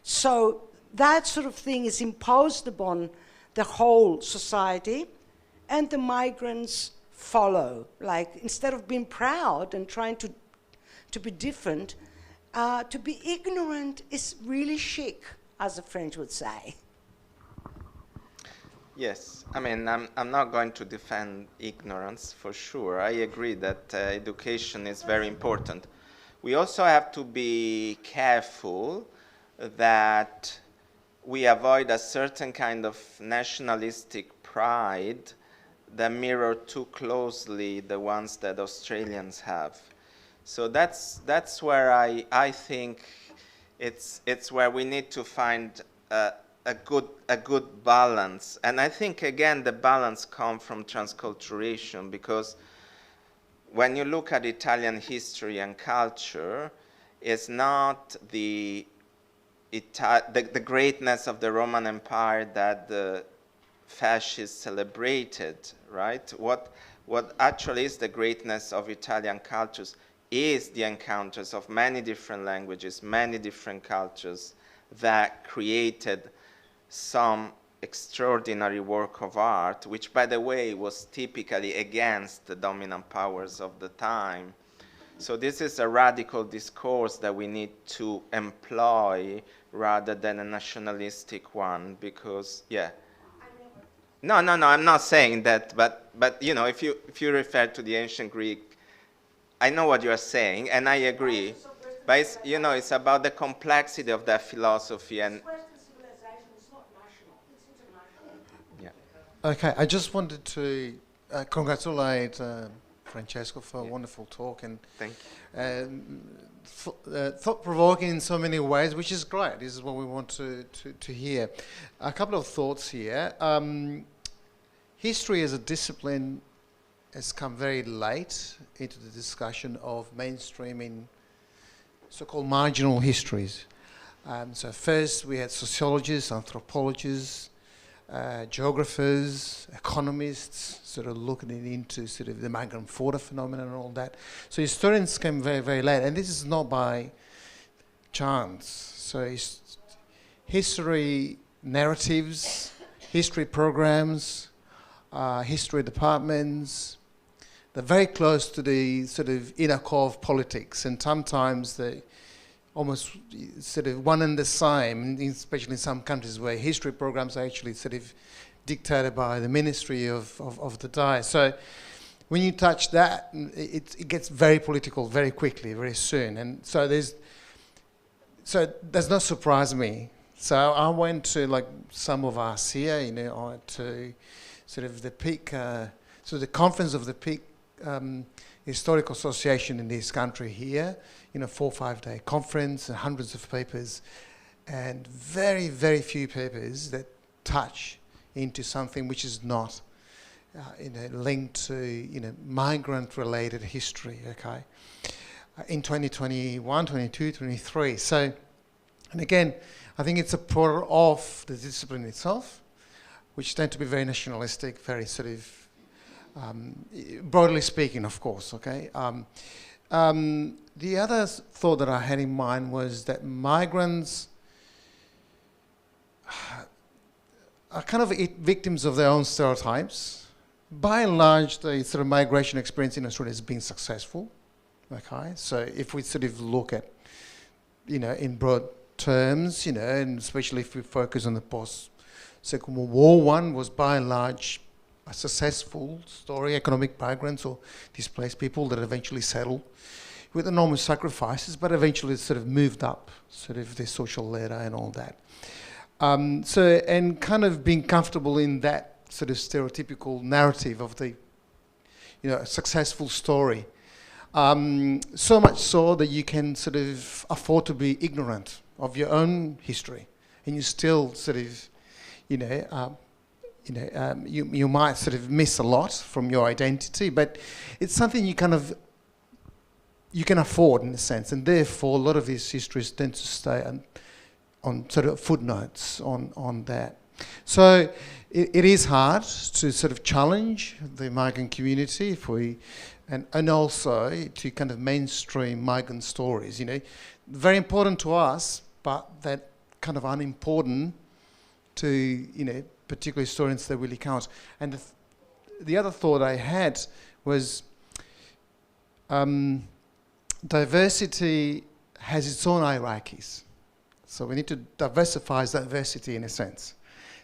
Speaker 5: So that sort of thing is imposed upon the whole society, and the migrants follow. Like, instead of being proud and trying to be different, to be ignorant is really chic, as the French would say.
Speaker 2: Yes, I mean, I'm not going to defend ignorance, for sure. I agree that education is very important. We also have to be careful that we avoid a certain kind of nationalistic pride that mirror too closely the ones that Australians have. So that's where I think it's where we need to find a good balance. And I think, again, the balance comes from transculturation, because when you look at Italian history and culture, it's not the greatness of the Roman Empire that the fascists celebrated, right? What actually is the greatness of Italian cultures is the encounters of many different languages, many different cultures that created some extraordinary work of art, which, by the way, was typically against the dominant powers of the time. So this is a radical discourse that we need to employ rather than a nationalistic one, because, yeah. No, I'm not saying that, but if you refer to the ancient Greek, I know what you are saying, and I agree. But it's about the complexity of that philosophy, and
Speaker 6: okay, I just wanted to congratulate Francesco for a wonderful talk, and
Speaker 2: thank you.
Speaker 6: Thought-provoking in so many ways, which is great. This is what we want to hear. A couple of thoughts here. History as a discipline has come very late into the discussion of mainstreaming so-called marginal histories. So first we had sociologists, anthropologists, geographers, economists, sort of looking into sort of the migrant border phenomenon and all that. So historians came very, very late, and this is not by chance. So history narratives, history programs, history departments, they're very close to the sort of inner core of politics, and sometimes they almost sort of one and the same, especially in some countries where history programs are actually sort of dictated by the ministry of the day. So when you touch that, it gets very political very quickly, very soon. And so does not surprise me. So I went to, like some of us here, to sort of the peak, so the conference of the peak historical association in this country here, 4 or 5 day conference, and hundreds of papers, and very, very few papers that touch into something which is not linked to migrant-related history. Okay, in 2021, 22, 23. So, and again, I think it's a product of the discipline itself, which tend to be very nationalistic, very sort of broadly speaking, of course, okay? The other thought that I had in mind was that migrants are kind of victims of their own stereotypes. By and large, the sort of migration experience in Australia has been successful, okay? So if we sort of look at, in broad terms, and especially if we focus on the post-Second World War, one was by and large a successful story, economic migrants or displaced people that eventually settled with enormous sacrifices, but eventually sort of moved up sort of the social ladder and all that. And kind of being comfortable in that sort of stereotypical narrative of the, successful story. So much so that you can sort of afford to be ignorant of your own history, and you still sort of, you might sort of miss a lot from your identity, but it's something you can afford in a sense, and therefore a lot of these histories tend to stay on sort of footnotes on that. So it is hard to sort of challenge the migrant community and also to kind of mainstream migrant stories, very important to us, but that kind of unimportant to, particular historians that really count. And the other thought I had was diversity has its own hierarchies. So we need to diversify diversity in a sense.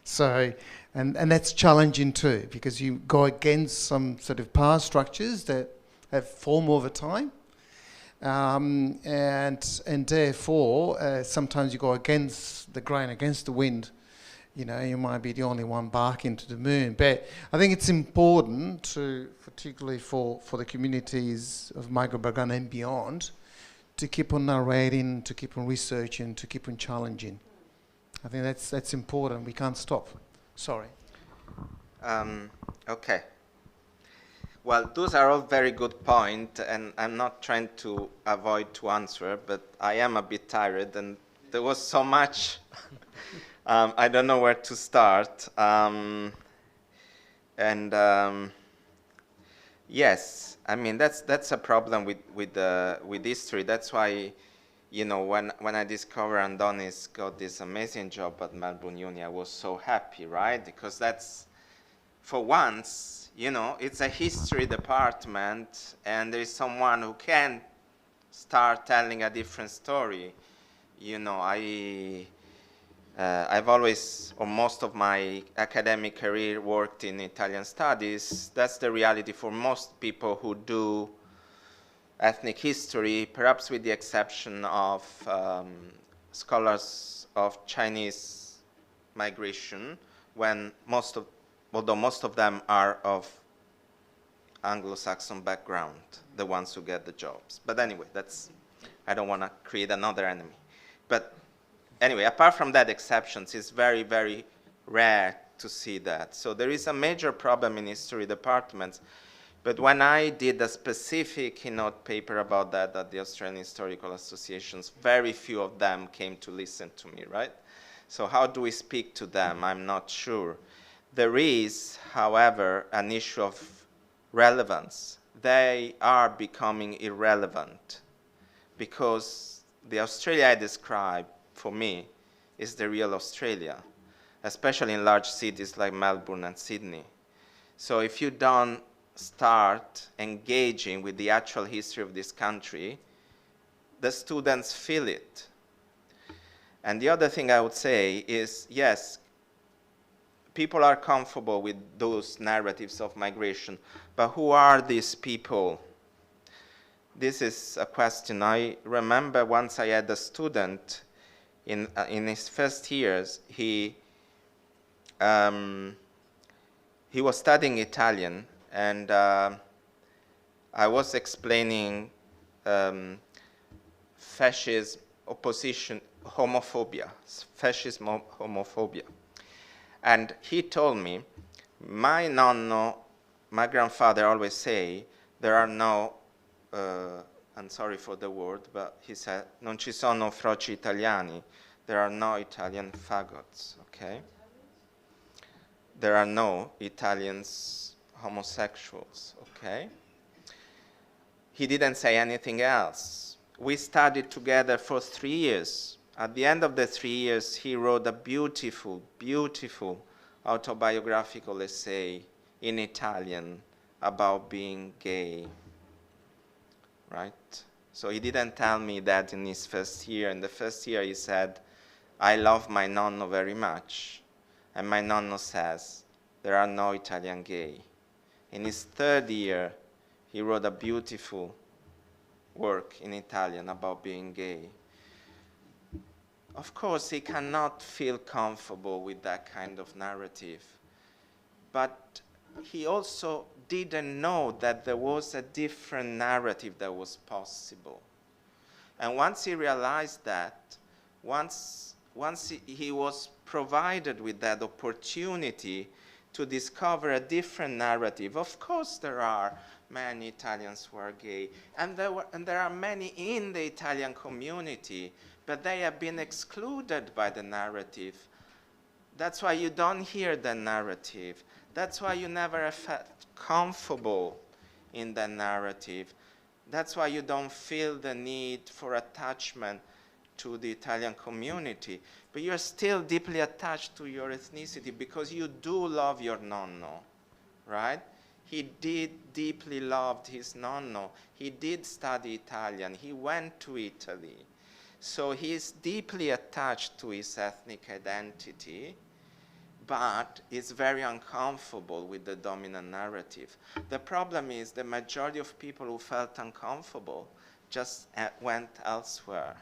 Speaker 6: So, and that's challenging too, because you go against some sort of power structures that have formed over time. And therefore, sometimes you go against the grain, against the wind. You might be the only one barking to the moon. But I think it's important to, particularly for the communities of migrant background and beyond, to keep on narrating, to keep on researching, to keep on challenging. I think that's important. We can't stop. Sorry.
Speaker 2: Okay. Well, those are all very good points, and I'm not trying to avoid to answer, but I am a bit tired, and there was so much. I don't know where to start. Yes, I mean that's a problem with history. That's why, when I discovered Andoni's got this amazing job at Melbourne Uni, I was so happy, right? Because that's, for once, it's a history department, and there is someone who can start telling a different story. I've always, or most of my academic career, worked in Italian studies. That's the reality for most people who do ethnic history, perhaps with the exception of scholars of Chinese migration, although most of them are of Anglo-Saxon background, the ones who get the jobs. But anyway, I don't want to create another enemy. But anyway, apart from that exceptions, it's very, very rare to see that. So there is a major problem in history departments. But when I did a specific keynote paper about that at the Australian Historical Associations, very few of them came to listen to me, right? So how do we speak to them? I'm not sure. There is, however, an issue of relevance. They are becoming irrelevant because the Australia I describe, for me, is the real Australia, especially in large cities like Melbourne and Sydney. So if you don't start engaging with the actual history of this country, the students feel it. And the other thing I would say is, yes, people are comfortable with those narratives of migration, but who are these people? This is a question. I remember once I had a student in his first years. He was studying Italian, and I was explaining fascism, opposition, homophobia, fascism, homophobia. And he told me, my grandfather always say, there are no, I'm sorry for the word, but he said, non ci sono froci italiani, there are no Italian faggots, okay? There are no Italians homosexuals, okay? He didn't say anything else. We studied together for 3 years. At the end of the 3 years, he wrote a beautiful, beautiful autobiographical essay in Italian about being gay, right? So he didn't tell me that in his first year. In the first year, he said, I love my nonno very much. And my nonno says, there are no Italian gay. In his third year, he wrote a beautiful work in Italian about being gay. Of course, he cannot feel comfortable with that kind of narrative. But he also didn't know that there was a different narrative that was possible. And once he realized that, once he was provided with that opportunity to discover a different narrative, of course there are many Italians who are gay, and there are many in the Italian community, but they have been excluded by the narrative. That's why you don't hear the narrative. That's why you never felt comfortable in the narrative. That's why you don't feel the need for attachment to the Italian community. But you're still deeply attached to your ethnicity because you do love your nonno, right? He did deeply love his nonno. He did study Italian. He went to Italy. So he is deeply attached to his ethnic identity, but is very uncomfortable with the dominant narrative. The problem is the majority of people who felt uncomfortable just went elsewhere.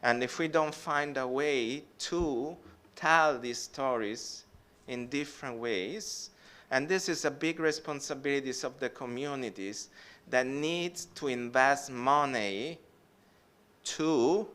Speaker 2: And if we don't find a way to tell these stories in different ways, and this is a big responsibility of the communities that needs to invest money to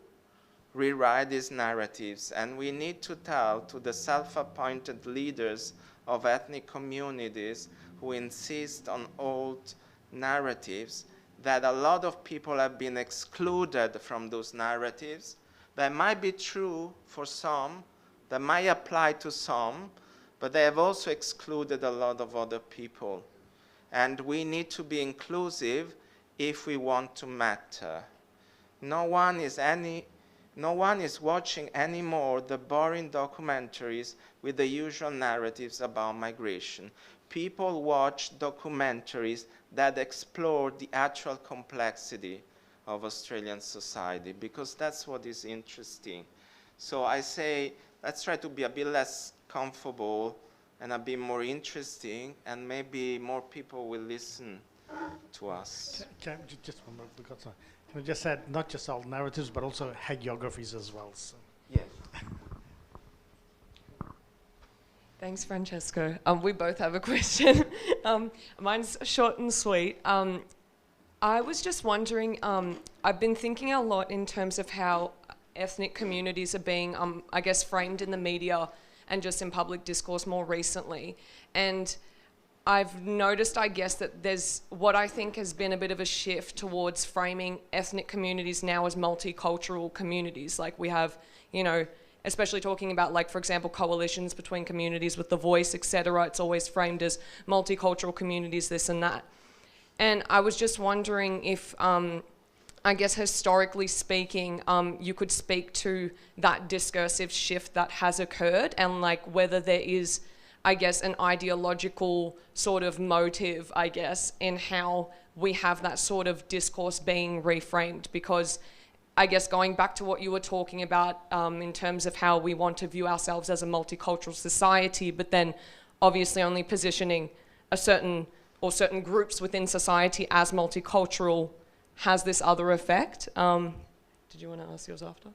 Speaker 2: rewrite these narratives, and we need to tell to the self-appointed leaders of ethnic communities who insist on old narratives that a lot of people have been excluded from those narratives. That might be true for some, that might apply to some, but they have also excluded a lot of other people. And we need to be inclusive if we want to matter. No one is watching anymore the boring documentaries with the usual narratives about migration. People watch documentaries that explore the actual complexity of Australian society, because that's what is interesting. So I say, let's try to be a bit less comfortable and a bit more interesting, and maybe more people will listen to us.
Speaker 1: Just one more, because can I just add, not just old narratives, but also hagiographies as well. So.
Speaker 2: Yes.
Speaker 7: Thanks, Francesco. We both have a question. Mine's short and sweet. I was just wondering, I've been thinking a lot in terms of how ethnic communities are being, I guess, framed in the media and just in public discourse more recently. And I've noticed, I guess, that there's what I think has been a bit of a shift towards framing ethnic communities now as multicultural communities. Like we have, you know, especially talking about, like, for example, coalitions between communities with The Voice, etc. It's always framed as multicultural communities, this and that. And I was just wondering if, I guess historically speaking, you could speak to that discursive shift that has occurred, and like whether there is, I guess, an ideological sort of motive, I guess, in how we have that sort of discourse being reframed. Because I guess going back to what you were talking about in terms of how we want to view ourselves as a multicultural society, but then obviously only positioning a certain groups within society as multicultural has this other effect. Did you want to ask yours after?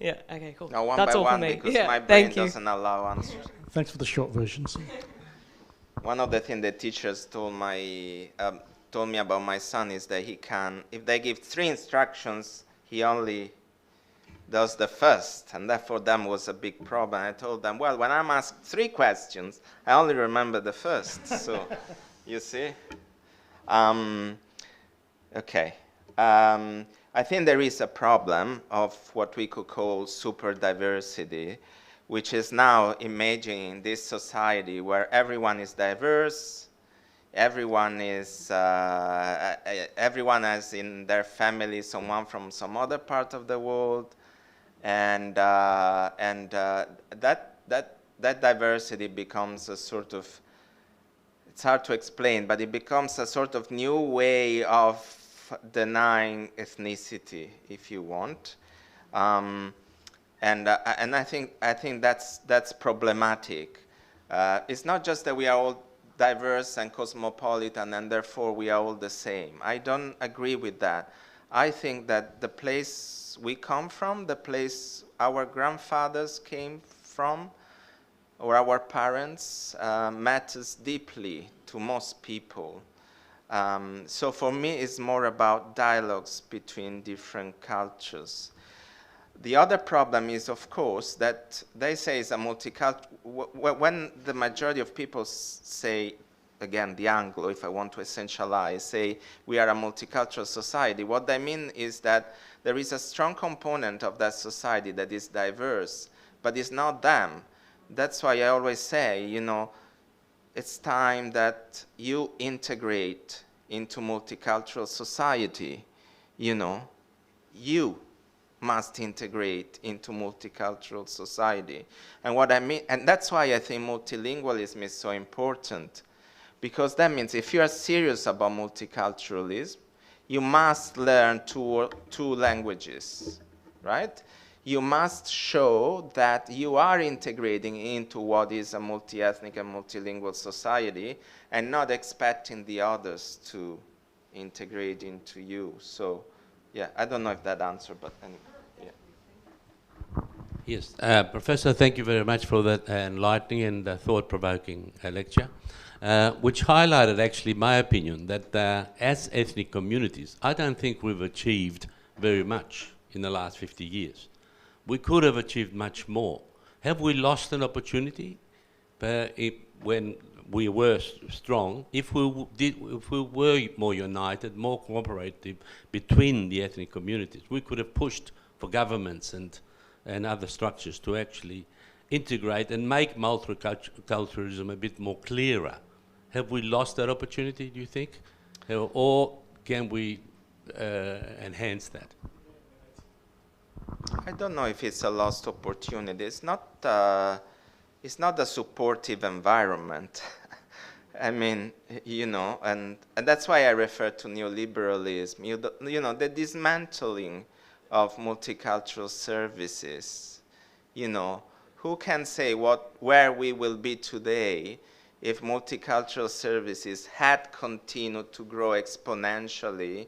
Speaker 7: Yeah, okay, cool.
Speaker 2: No, one
Speaker 7: That's
Speaker 2: by
Speaker 7: all
Speaker 2: one,
Speaker 7: for me.
Speaker 2: because
Speaker 7: Yeah,
Speaker 2: my brain
Speaker 7: thank you.
Speaker 2: doesn't allow answers.
Speaker 1: Thanks for the short version. So.
Speaker 2: One of the things the teachers told me about my son is that he can, if they give 3 instructions, he only does the first, and that for them was a big problem. I told them, well, when I'm asked 3 questions, I only remember the first. So, you see? Okay. I think there is a problem of what we could call super diversity, which is now emerging in this society where everyone is diverse everyone has in their family someone from some other part of the world, and that diversity becomes a sort of, it's hard to explain, but it becomes a sort of new way of denying ethnicity, if you want, and I think that's problematic. It's not just that we are all diverse and cosmopolitan and therefore we are all the same. I don't agree with that. I think that the place we come from, the place our grandfathers came from, or our parents, matters deeply to most people. So for me, it's more about dialogues between different cultures. The other problem is, of course, that they say it's a multicultural. When the majority of people say, again, the Anglo, if I want to essentialize, say we are a multicultural society, what they mean is that there is a strong component of that society that is diverse, but it's not them. That's why I always say, you know, it's time that you integrate into multicultural society, you know, you must integrate into multicultural society. And what I mean, and that's why I think multilingualism is so important, because that means if you are serious about multiculturalism, you must learn two languages, right? You must show that you are integrating into what is a multi-ethnic and multilingual society and not expecting the others to integrate into you. So, yeah, I don't know if that answered, but anyway, yeah.
Speaker 8: Yes, Professor, thank you very much for that enlightening and thought-provoking lecture, which highlighted actually my opinion that as ethnic communities, I don't think we've achieved very much in the last 50 years. We could have achieved much more. Have we lost an opportunity when we were strong? If we were more united, more cooperative between the ethnic communities, we could have pushed for governments and other structures to actually integrate and make multiculturalism a bit more clearer. Have we lost that opportunity, do you think? Or can we enhance that?
Speaker 2: I don't know if it's a lost opportunity. It's not a supportive environment. I mean, you know, and that's why I refer to neoliberalism. You know, the dismantling of multicultural services. You know, who can say where we will be today if multicultural services had continued to grow exponentially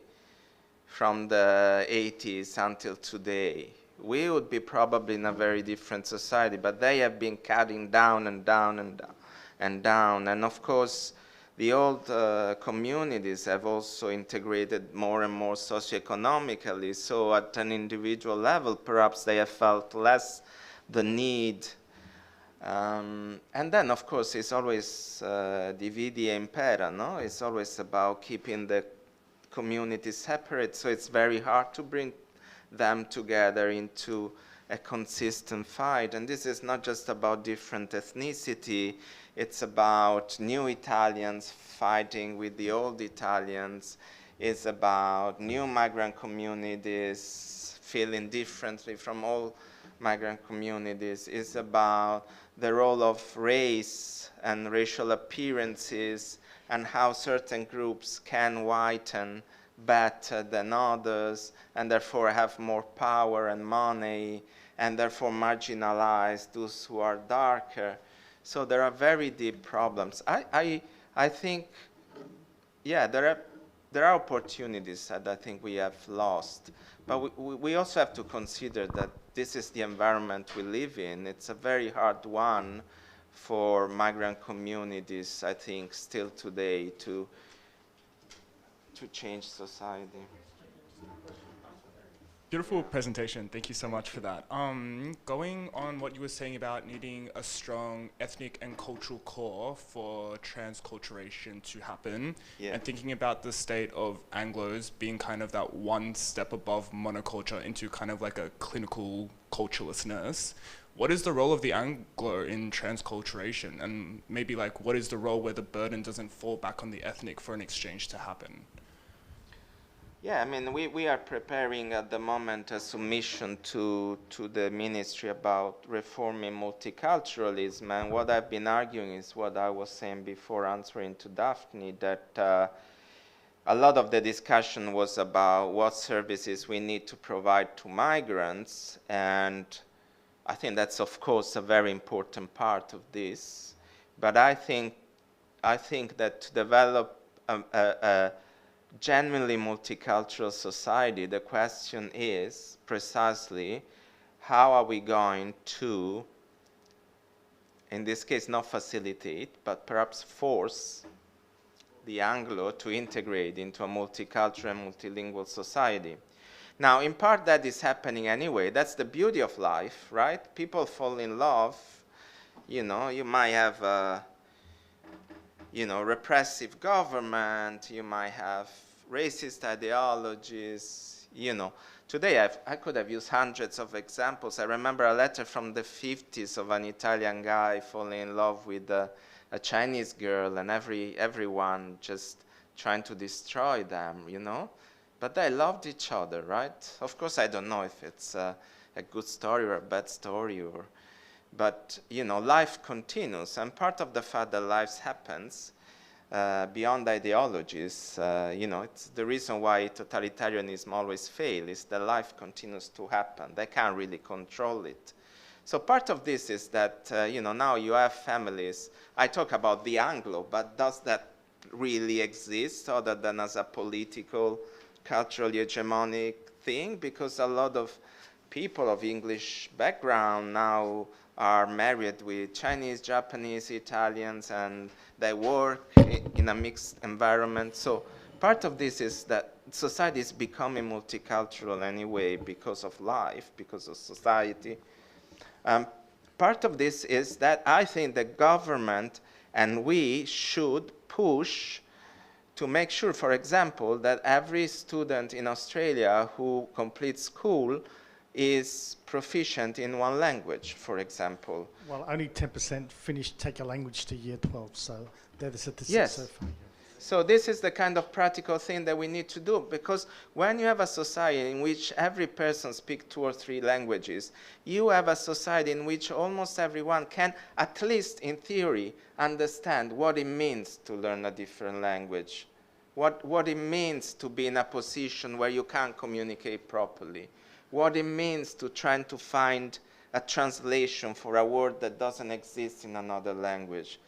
Speaker 2: from the 80s until today? We would be probably in a very different society, but they have been cutting down and down and down and down. And of course, the old communities have also integrated more and more socioeconomically. So at an individual level, perhaps they have felt less the need. And then, of course, it's always divide e impera, no? It's always about keeping the communities separate, so it's very hard to bring them together into a consistent fight. And this is not just about different ethnicity, it's about new Italians fighting with the old Italians. It's about new migrant communities feeling differently from all migrant communities. It's about the role of race and racial appearances and how certain groups can whiten better than others and therefore have more power and money and therefore marginalize those who are darker. So there are very deep problems. I think, yeah, there are opportunities that I think we have lost, but we also have to consider that this is the environment we live in. It's a very hard one for migrant communities, I think, still today to change society.
Speaker 9: Beautiful presentation. Thank you so much for that. Going on what you were saying about needing a strong ethnic and cultural core for transculturation to happen,
Speaker 2: Yeah.
Speaker 9: and thinking about the state of Anglos being kind of that one step above monoculture into kind of like a clinical culturelessness, what is the role of the Anglo in transculturation? And maybe like, what is the role where the burden doesn't fall back on the ethnic for an exchange to happen?
Speaker 2: Yeah, I mean, we are preparing at the moment a submission to the ministry about reforming multiculturalism, and what I've been arguing is what I was saying before answering to Daphne, that a lot of the discussion was about what services we need to provide to migrants, and I think that's of course a very important part of this, but I think that to develop a genuinely multicultural society, the question is precisely how are we going to, in this case, not facilitate, but perhaps force the Anglo to integrate into a multicultural and multilingual society. Now, in part that is happening anyway. That's the beauty of life, right? People fall in love. You know, you might have a repressive government, you might have racist ideologies, Today I could have used hundreds of examples. I remember a letter from the 50s of an Italian guy falling in love with a Chinese girl, and everyone just trying to destroy them, But they loved each other, right? Of course, I don't know if it's a good story or a bad story, but life continues, and part of the fact that life happens beyond ideologies, it's the reason why totalitarianism always fails, is that life continues to happen. They can't really control it. So part of this is that, now you have families. I talk about the Anglo, but does that really exist other than as a political, culturally hegemonic thing? Because a lot of people of English background now are married with Chinese, Japanese, Italians, and they work in a mixed environment. So part of this is that society is becoming multicultural anyway because of life, because of society. Part of this is that I think the government and we should push to make sure, for example, that every student in Australia who completes school is proficient in one language, for example.
Speaker 1: Well, only 10% take a language to year 12, so they're the statistics
Speaker 2: Yes.
Speaker 1: so far.
Speaker 2: So this is the kind of practical thing that we need to do, because when you have a society in which every person speaks 2 or 3 languages, you have a society in which almost everyone can, at least in theory, understand what it means to learn a different language, what it means to be in a position where you can't communicate properly, what it means to try to find a translation for a word that doesn't exist in another language.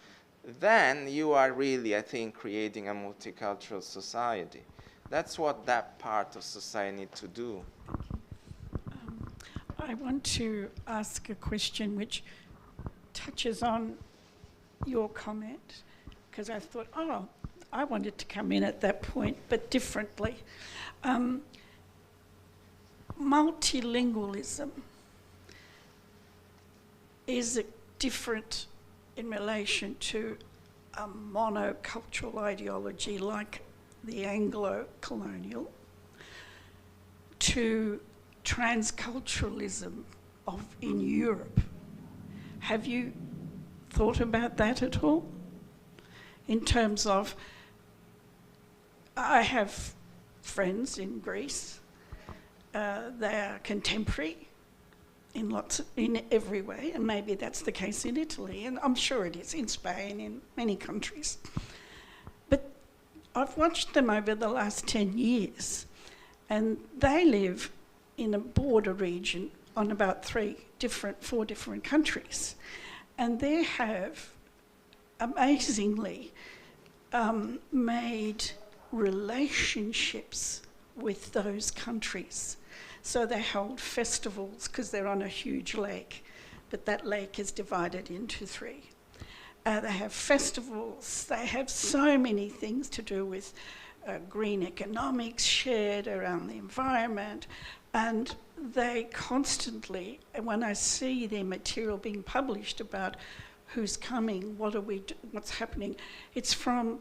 Speaker 2: Then you are really, I think, creating a multicultural society. That's what that part of society needs to do.
Speaker 3: I want to ask a question which touches on your comment, because I thought, I wanted to come in at that point, but differently. Multilingualism, is it different in relation to a monocultural ideology like the Anglo-colonial to transculturalism in Europe? Have you thought about that at all? In terms of, I have friends in Greece, they are contemporary in every way, and maybe that's the case in Italy, and I'm sure it is in Spain, in many countries. But I've watched them over the last 10 years, and they live in a border region on about 4 different countries, and they have amazingly made relationships with those countries. So they hold festivals because they're on a huge lake, but that lake is divided into 3. They have festivals, they have so many things to do with green economics shared around the environment, and they constantly, when I see their material being published about who's coming, what's happening, it's from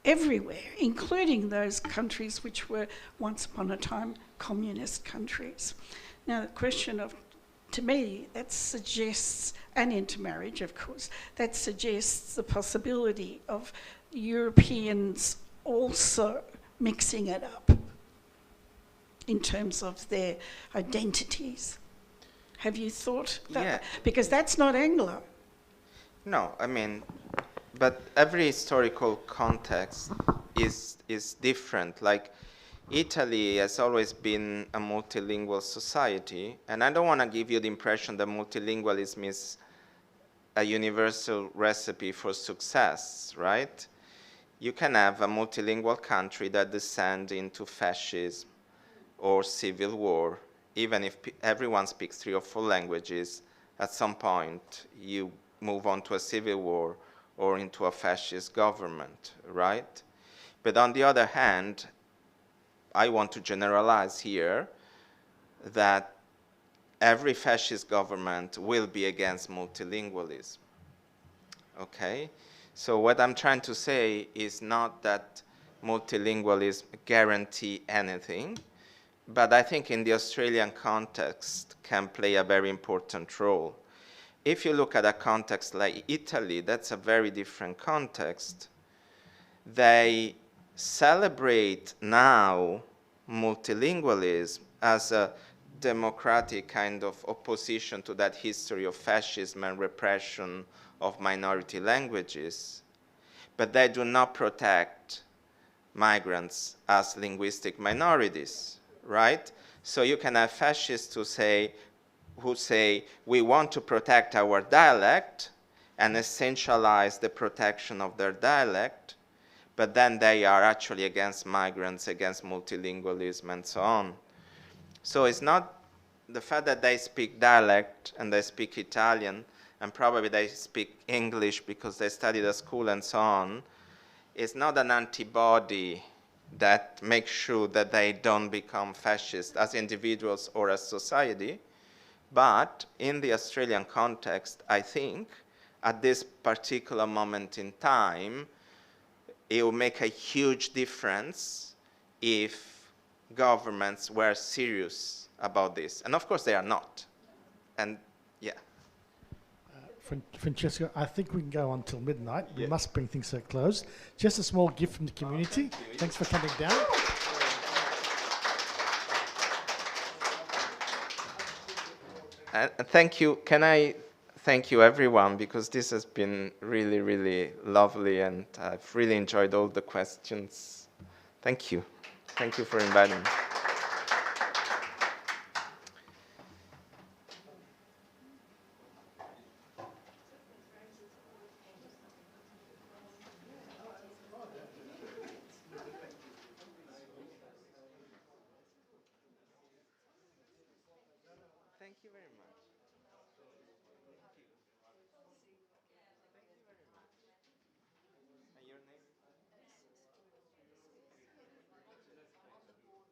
Speaker 3: everywhere, including those countries which were once upon a time communist countries. Now, the question of to me, that suggests, and intermarriage, of course, that suggests the possibility of Europeans also mixing it up in terms of their identities. Have you thought that?
Speaker 2: Yeah.
Speaker 3: Because that's not Anglo.
Speaker 2: No, I mean, but every historical context is different. Like, Italy has always been a multilingual society, and I don't want to give you the impression that multilingualism is a universal recipe for success, right? You can have a multilingual country that descends into fascism or civil war. Even if everyone speaks 3 or 4 languages, at some point you move on to a civil war or into a fascist government, right? But on the other hand, I want to generalize here that every fascist government will be against multilingualism, okay? So what I'm trying to say is not that multilingualism guarantee anything, but I think in the Australian context can play a very important role. If you look at a context like Italy, that's a very different context. They celebrate now multilingualism as a democratic kind of opposition to that history of fascism and repression of minority languages, but they do not protect migrants as linguistic minorities, right? So you can have fascists who say we want to protect our dialect and essentialize the protection of their dialect, but then they are actually against migrants, against multilingualism, and so on. So it's not the fact that they speak dialect and they speak Italian, and probably they speak English because they studied at school and so on, it's not an antibody that makes sure that they don't become fascist as individuals or as society. But in the Australian context, I think at this particular moment in time, it will make a huge difference if governments were serious about this. And of course they are not. And yeah.
Speaker 1: Francesco, I think we can go on till midnight. We must bring things to a close. Just a small gift from the community. Thanks for coming down.
Speaker 2: Thank you. Can I thank you, everyone, because this has been really, really lovely, and I've really enjoyed all the questions. Thank you. Thank you for inviting me. Thank you very much.